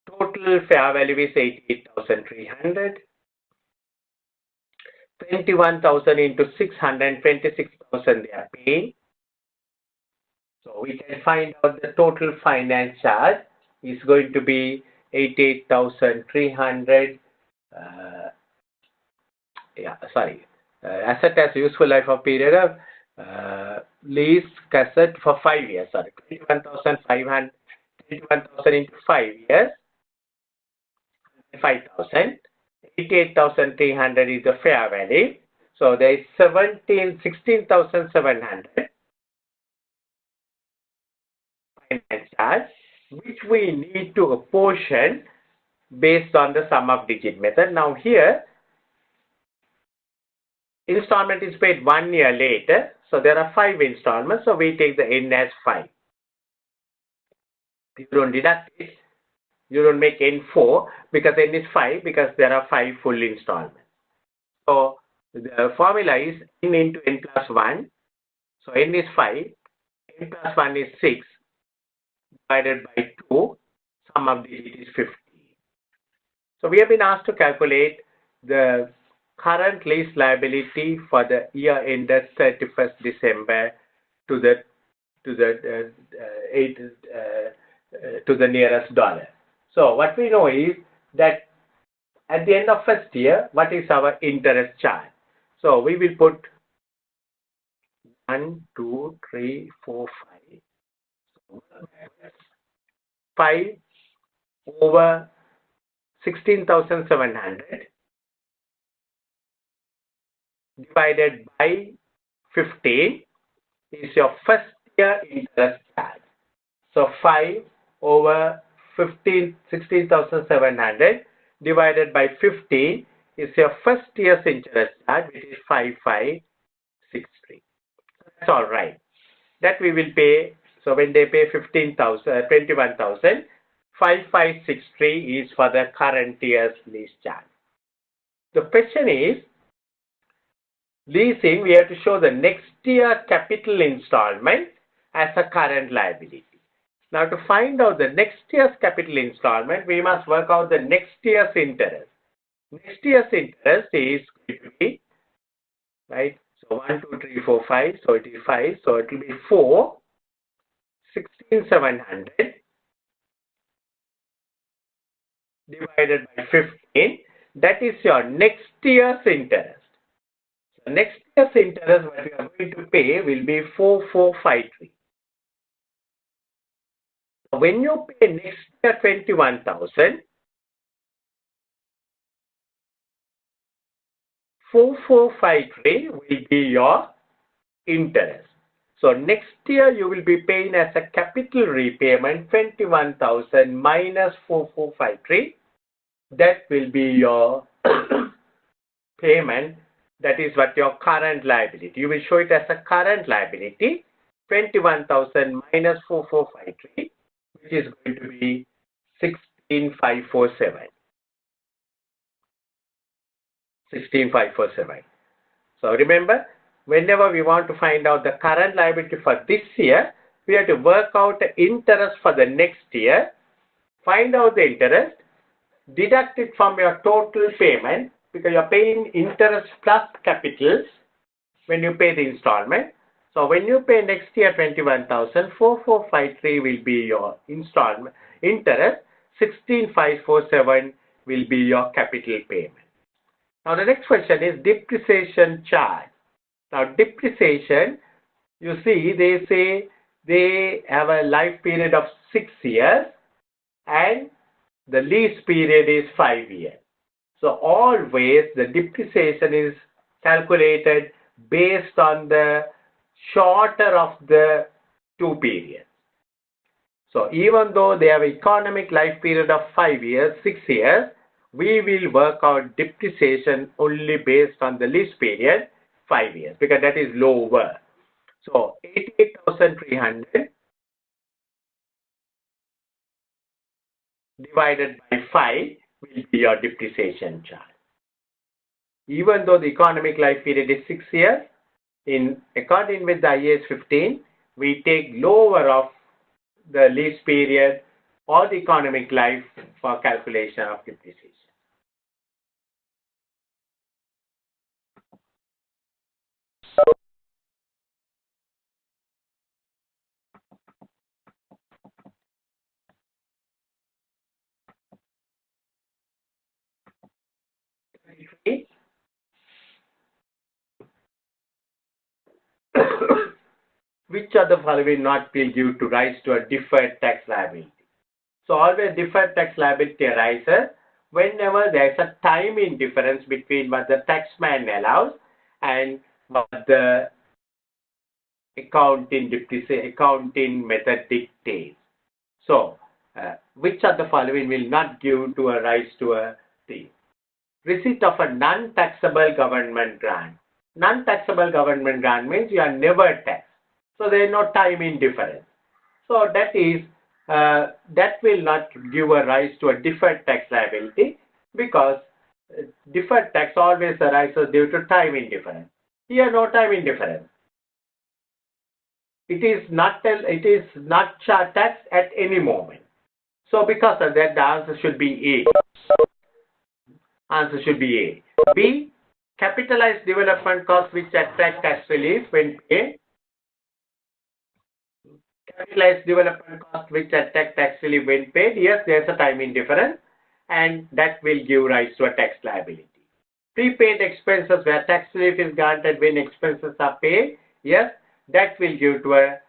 total fair value is 88,300. 21,000 into 626,000 they are paying. So we can find out the total finance charge is going to be 88,300. Asset has useful life of period of lease asset for 5 years. 21,500, 21,000 into 5 years, 5,000. 88,300 is the fair value. So there is 16,700 finance charge, which we need to apportion based on the sum of digit method. Now here, installment is paid 1 year later. So there are 5 installments. So we take the N as 5. You don't deduct it. You don't make N 4 because N is 5 because there are 5 full installments. So the formula is N into N plus 1. So N is 5. N plus 1 is 6 divided by 2. Sum of digit is 50. So we have been asked to calculate the current lease liability for the year ended 31st December to the nearest dollar. So what we know is that at the end of first year, what is our interest charge? So we will put 1, 2, 3, 4, 5 over 16,700 divided by 15 is your first year interest charge. So 5 over 16,700 divided by 15 is your first year's interest charge, which is 5563. That's all right. That we will pay. So when they pay 21,000, 5563 is for the current year's lease charge. The question is, leasing, we have to show the next year capital installment as a current liability. Now to find out the next year's capital installment, we must work out the next year's interest. Next year's interest is going to be, right? So 1, 2, 3, 4, 5. So it is 5. So it will be 4, 16,700 divided by 15. That is your next year's interest. So next year's interest what we are going to pay will be 4453. When you pay next year 21,000, 4453 will be your interest. So next year you will be paying as a capital repayment 21,000 minus 4453. That will be your payment. That is what your current liability. You will show it as a current liability, 21,000 minus 4453, which is going to be 16,547. 16,547. So remember, whenever we want to find out the current liability for this year, we have to work out the interest for the next year, find out the interest, deduct it from your total payment, because you're paying interest plus capitals when you pay the installment. So when you pay next year 21,000, 4453 will be your installment interest, 16,547 will be your capital payment. Now the next question is depreciation charge. Now depreciation, you see they say they have a life period of 6 years and the lease period is 5 years. So always the depreciation is calculated based on the shorter of the two periods. So even though they have economic life period of 5 years, 6 years, we will work out depreciation only based on the lease period 5 years, because that is lower. So 88,300 divided by 5 will be your depreciation charge. Even though the economic life period is 6 years, in according with the IAS 15, we take lower of the lease period or the economic life for calculation of depreciation. Which of the following not will give to rise to a deferred tax liability? So always deferred tax liability arises whenever there is a timing difference between what the taxman allows and what the accounting method dictates. So which of the following will not give to a rise to a thing? Receipt of a non-taxable government grant. Non-taxable government grant means you are never taxed. So there is no timing difference. So that is that will not give a rise to a deferred tax liability, because deferred tax always arises due to timing difference. Here no timing difference. It is not taxed at any moment. So because of that, the answer should be A. Answer should be A. B. Capitalized development costs which attract tax relief when paid. Capitalized development costs which attract tax relief when paid. Yes, there is a timing difference, and that will give rise to a tax liability. Prepaid expenses where tax relief is granted when expenses are paid. Yes, that will give to a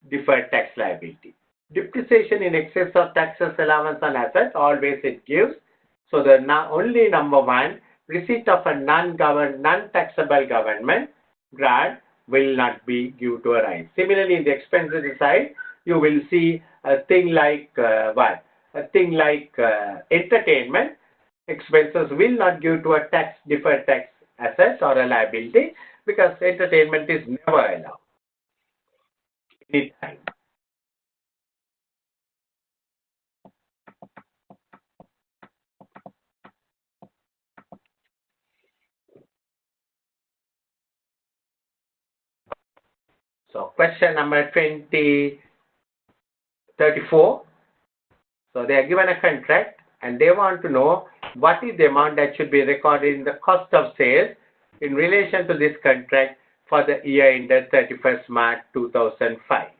deferred tax liability. Depreciation in excess of taxes, allowance on assets, always it gives. So the only number one, receipt of a non-taxable government grant will not be due to a rise. Similarly, in the expenses side, you will see a thing like what? A thing like entertainment expenses will not give to a deferred tax asset or a liability, because entertainment is never allowed anytime. So question number 34. So they are given a contract and they want to know what is the amount that should be recorded in the cost of sales in relation to this contract for the year ended 31st March 2005.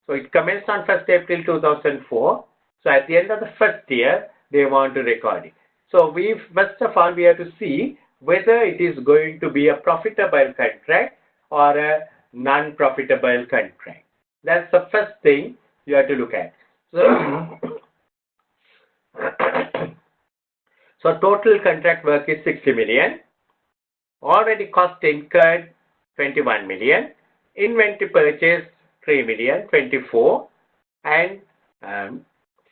So it commenced on 1st April 2004. So at the end of the first year, they want to record it. So first of all, we have to see whether it is going to be a profitable contract or a non-profitable contract. That's the first thing you have to look at. So total contract work is 60 million. Already cost incurred 21 million. Inventory purchase 3,024,000, and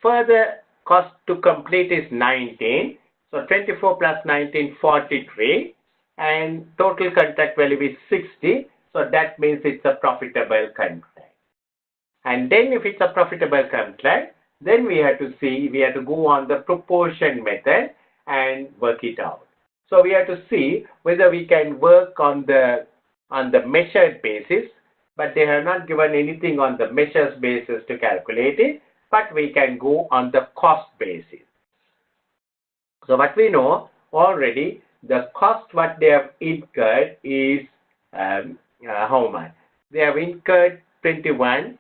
further cost to complete is 19. So 24 plus 19, 43, and total contract value is 60. So that means it's a profitable contract. And then if it's a profitable contract, then we have to go on the proportion method and work it out. So we have to see whether we can work on the measured basis, but they have not given anything on the measures basis to calculate it, but we can go on the cost basis. So what we know already, the cost what they have incurred is how much? They have incurred 21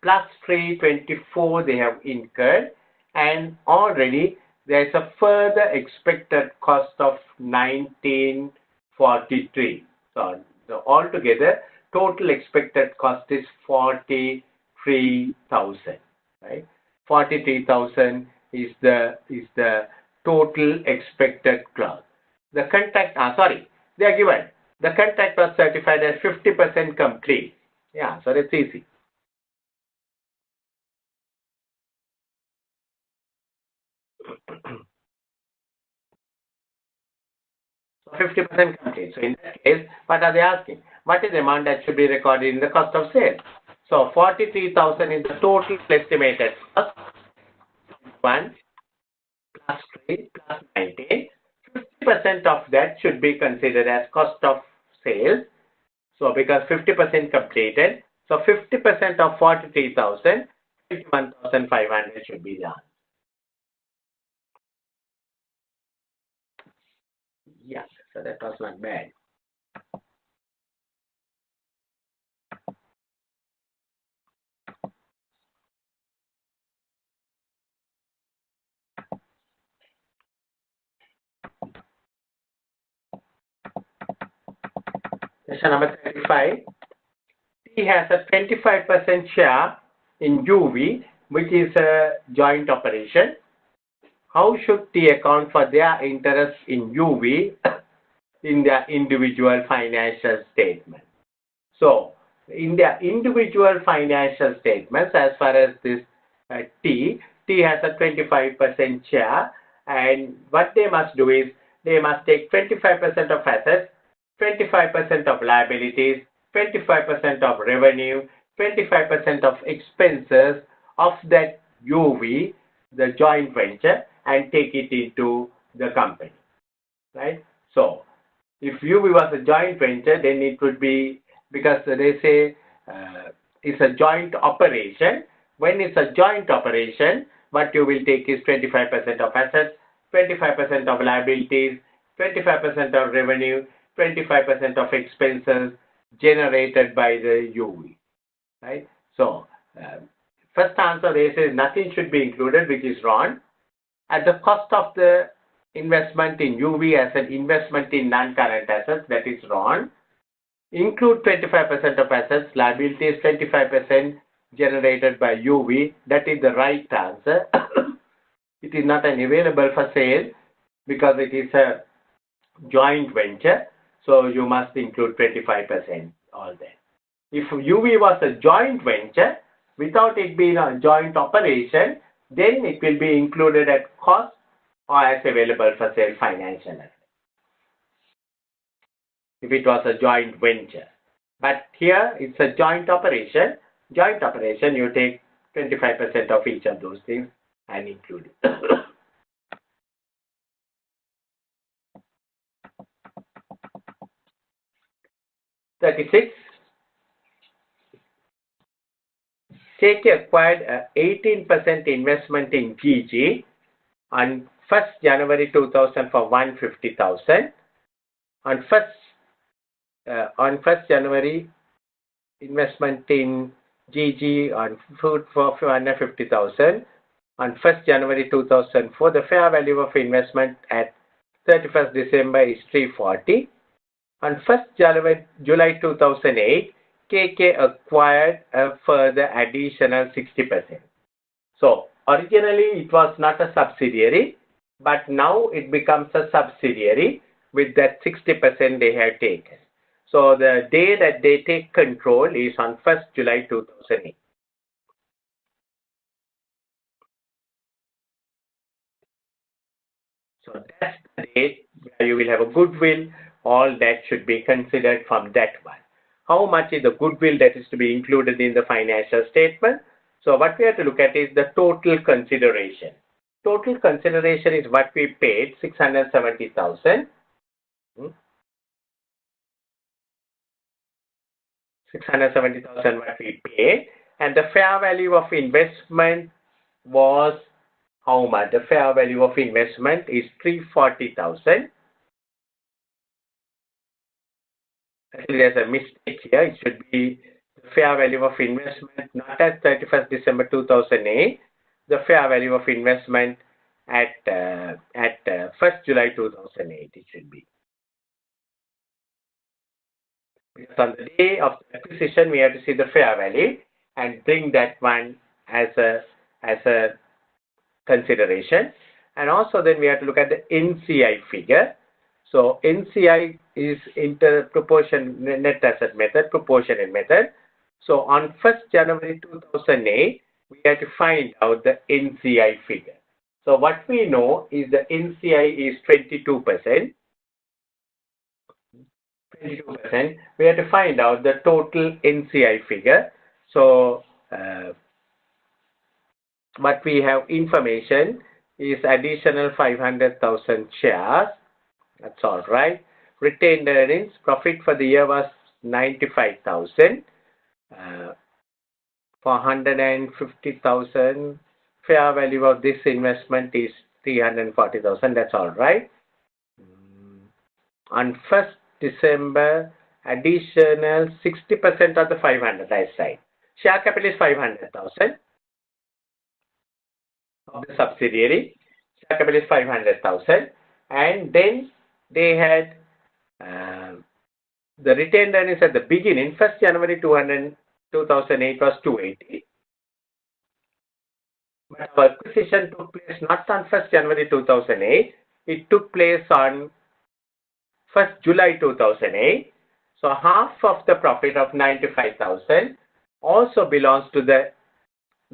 plus 3, 24 they have incurred, and already there is a further expected cost of 1943. So altogether total expected cost is 43,000, right? 43,000 is the total expected cost. The contract, they are given. The contract was certified as 50% complete. Yeah, so that's easy. 50% complete. So in that case, what are they asking? What is the amount that should be recorded in the cost of sales? So 43,000 is the total estimated cost. 1 plus 3 plus 19. 50% of that should be considered as cost of sales. So because 50% completed, so 50% of 43,000, 51,500 should be done. Yeah, so that was not bad. Question number 35. T has a 25% share in UV, which is a joint operation. How should T account for their interest in UV in their individual financial statement? So, in their individual financial statements, as far as this T has a 25% share, and what they must do is they must take 25% of assets, 25% of liabilities, 25% of revenue, 25% of expenses of that UV, the joint venture, and take it into the company, right? So, if UV was a joint venture, then it would be, because they say it's a joint operation. When it's a joint operation, what you will take is 25% of assets, 25% of liabilities, 25% of revenue, 25% of expenses generated by the UV, right? So, first answer they say nothing should be included, which is wrong. At the cost of the investment in UV as an investment in non-current assets, that is wrong. Include 25% of assets, liabilities 25% generated by UV, that is the right answer. It is not an available for sale because it is a joint venture, so you must include 25% all that. If UV was a joint venture, without it being a joint operation, then it will be included at cost or as available for sale financial asset, if it was a joint venture. But here it's a joint operation. Joint operation, you take 25% of each of those things and include it. 36. KK acquired a 18% investment in GG on 1st January 2000 for 150,000. On 1st January, investment in GG on food for 150,000. On 1st January 2004, the fair value of investment at 31st December is 340. On 1st July 2008, KK acquired a further additional 60%. So, originally it was not a subsidiary, but now it becomes a subsidiary with that 60% they have taken. So the day that they take control is on 1st July 2008. So that's the date where you will have a goodwill. All that should be considered from that one. How much is the goodwill that is to be included in the financial statement? So what we have to look at is the total consideration. Total consideration is what we paid, 670,000. 670,000 what we paid, and the fair value of investment was how much? The fair value of investment is 340,000. Actually, there's a mistake here. It should be the fair value of investment not at 31st December 2008. The fair value of investment at 1st July 2008. It should be. Because on the day of the acquisition, we have to see the fair value and bring that one as a consideration. And also then we have to look at the NCI figure. So NCI is interproportion net asset method, proportionate method. So on 1st January 2008, we have to find out the NCI figure. So what we know is the NCI is 22%. 22%. We have to find out the total NCI figure. So what we have information is additional 500,000 shares. That's all right. Retained earnings, profit for the year was 95,000. For 150,000, fair value of this investment is 340,000. That's all right. On 1st December, additional 60% of the 500 I said. Share capital is 500,000 of the subsidiary. Share capital is 500,000, and then they had the retained earnings at the beginning. 1st January 2008 was 280. But our acquisition took place not on 1st January 2008. It took place on 1st July 2008. So half of the profit of 95,000 also belongs to the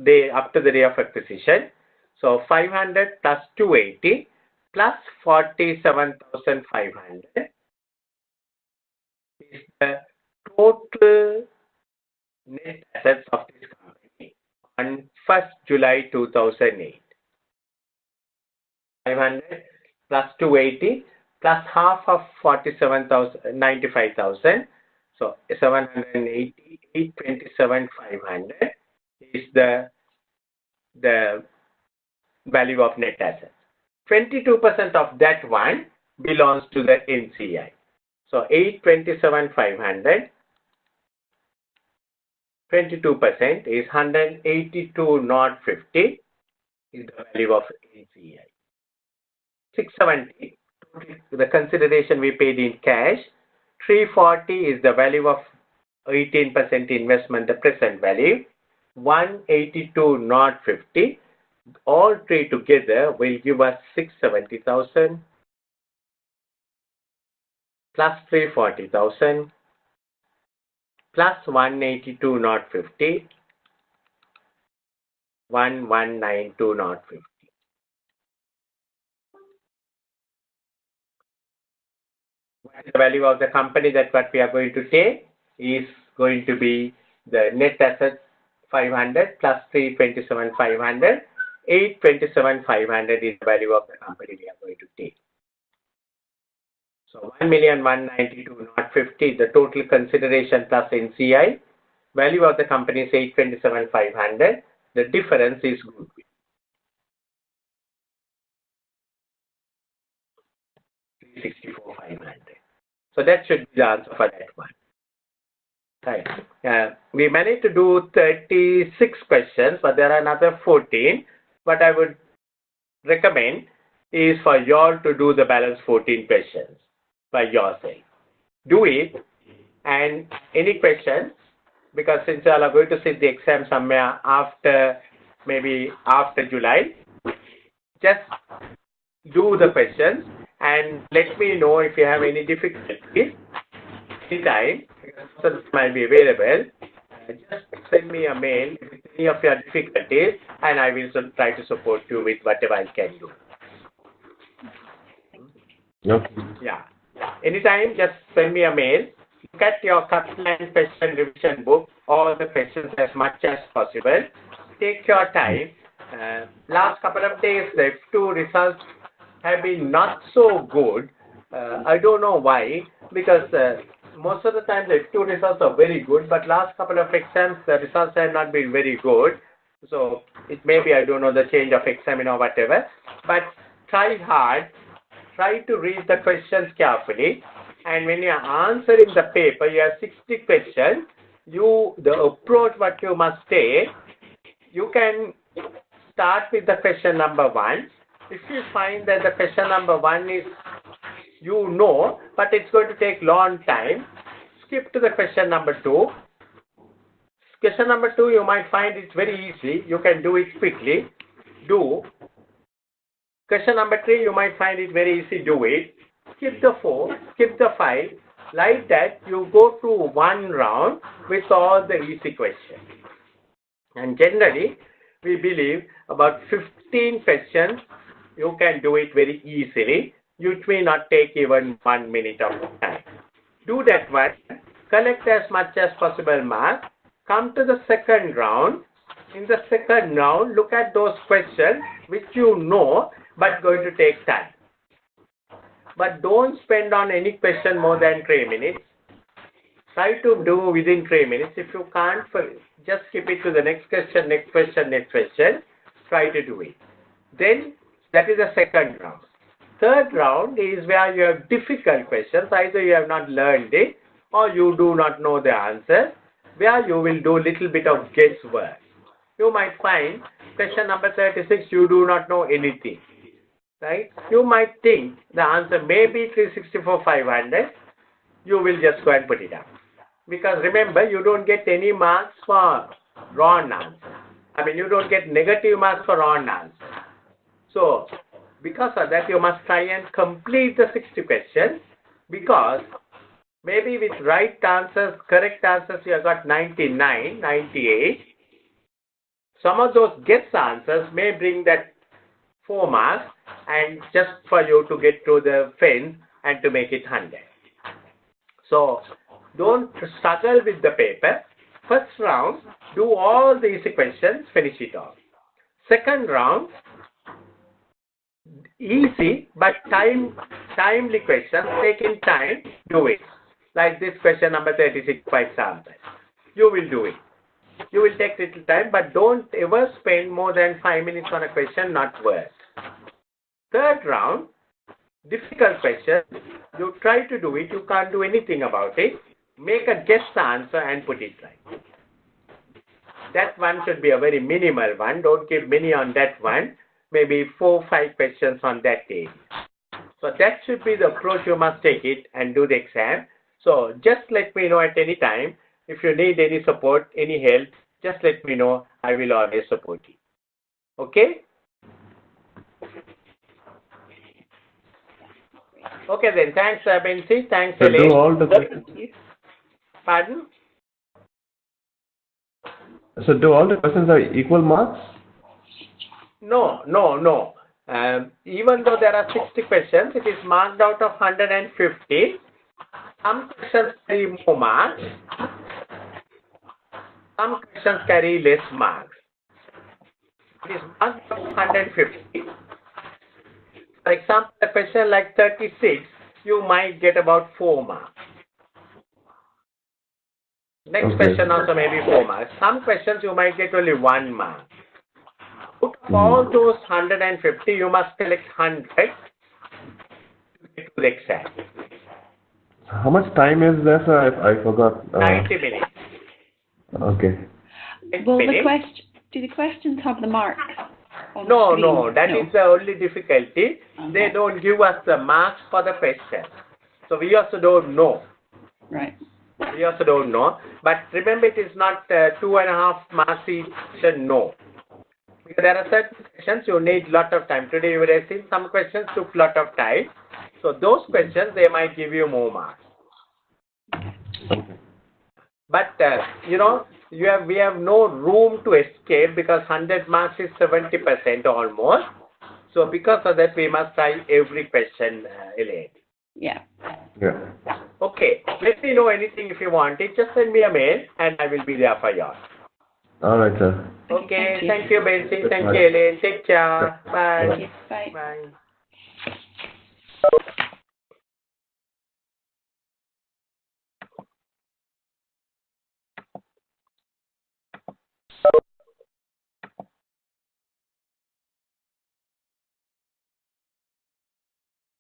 day up to the day of acquisition. So 500 plus 280 plus 47,500 is the total net assets of this company on 1st July 2008. 500 plus 280 plus half of 47,000, 95,000. So 780, 827,500 is the value of net assets. 22% of that one belongs to the NCI. So 827,500, 22% is 182,050 is the value of NCI. 670, the consideration we paid in cash. 340 is the value of 18% investment, the present value. 182,050. All three together will give us 670,000 plus 340,000 plus 182,050, 1,192,050. What is the value of the company that what we are going to take is going to be the net asset 500 plus 327,500. 827,500 is the value of the company we are going to take. So 1,192,050, the total consideration plus NCI. Value of the company is 827,500. The difference is goodwill. 364,500. So that should be the answer for that one. Right. We managed to do 36 questions, but there are another 14. What I would recommend is for you all to do the balance 14 questions by yourself. Do it, and any questions, because since you all are going to sit the exam somewhere after, maybe after July, just do the questions and let me know if you have any difficulties. anytime, because it might be available. Just send me a mail with any of your difficulties, and I will try to support you with whatever I can do. Okay. Yeah. Anytime, just send me a mail. Look at your Kaplan question revision book, all the questions as much as possible. Take your time. Last couple of days, the F2 results have been not so good. I don't know why, because most of the time the F2 results are very good, but last couple of exams, the results have not been very good. So it may be, I don't know, the change of examiner or whatever, but try hard. Try to read the questions carefully, and when you are answering the paper, you have 60 questions. The approach what you must take, you can start with the question number 1. If you find that the question number 1 is but it's going to take long time, skip to the question number 2. Question number 2, you might find it's very easy. You can do it quickly. Do. Question number 3, you might find it very easy, do it. Skip the 4, skip the 5. Like that, you go through one round with all the easy questions. And generally, we believe about 15 questions, you can do it very easily. It may not take even 1 minute of time. Do that one, collect as much as possible marks, come to the second round. In the second round, look at those questions which you know, but going to take time. But don't spend on any question more than 3 minutes. Try to do within 3 minutes. If you can't, just skip it to the next question, next question, next question. Try to do it. Then, that is the second round. Third round is where you have difficult questions. Either you have not learned it, or you do not know the answer, where you will do little bit of guesswork. You might find question number 36, you do not know anything. Right? You might think the answer may be 364, 500. You will just go and put it up. Because remember, you don't get any marks for wrong answer. I mean, you don't get negative marks for wrong answer. So, because of that, you must try and complete the 60 questions, because maybe with right answers, correct answers, you have got 99, 98. Some of those guess answers may bring that 4 marks, and just for you to get to the fence and to make it 100. So, don't struggle with the paper. First round, do all the easy questions, finish it off. Second round, easy but timely questions, taking time, do it. Like this question number 36, for example. You will do it. You will take little time, but don't ever spend more than 5 minutes on a question, not worse. Third round, difficult question. You try to do it, you can't do anything about it. Make a guess answer and put it right. That one should be a very minimal one. Don't give many on that one. Maybe 4, 5 questions on that area. So that should be the approach you must take it and do the exam. So just let me know at any time. If you need any support, any help, just let me know. I will always support you. Okay? Okay then. Thanks, Bensi. Thanks, So Elaine. do all the questions. Pardon? So do all the questions are equal marks? No. Even though there are 60 questions, it is marked out of 150. Some questions carry more marks. Some questions carry less marks. It is marked out of 150. For example, a question like 36, you might get about 4 marks. Next question also maybe 4 marks. Some questions you might get only 1 mark. Out of all those 150, you must select 100 to get to the exam. How much time is there, sir? I forgot. 90 minutes. Okay. Well, do the questions have the marks on No, screen? that is the only difficulty. Okay. They don't give us the marks for the question. So we also don't know. Right. We also don't know. But remember, it is not 2.5 marks each question, no. Because there are certain questions you need lot of time. Today you would have seen some questions took lot of time. So those questions, they might give you more marks. But we have no room to escape because 100 marks is 70% almost. So because of that, we must try every question, Elaine. Yeah. Yeah. Okay. Let me know anything if you want it. Just send me a mail and I will be there for you. All right, sir. Okay. Thank you, Bensi. Thank you, Elaine. Take care. Bye. Bye. Bye.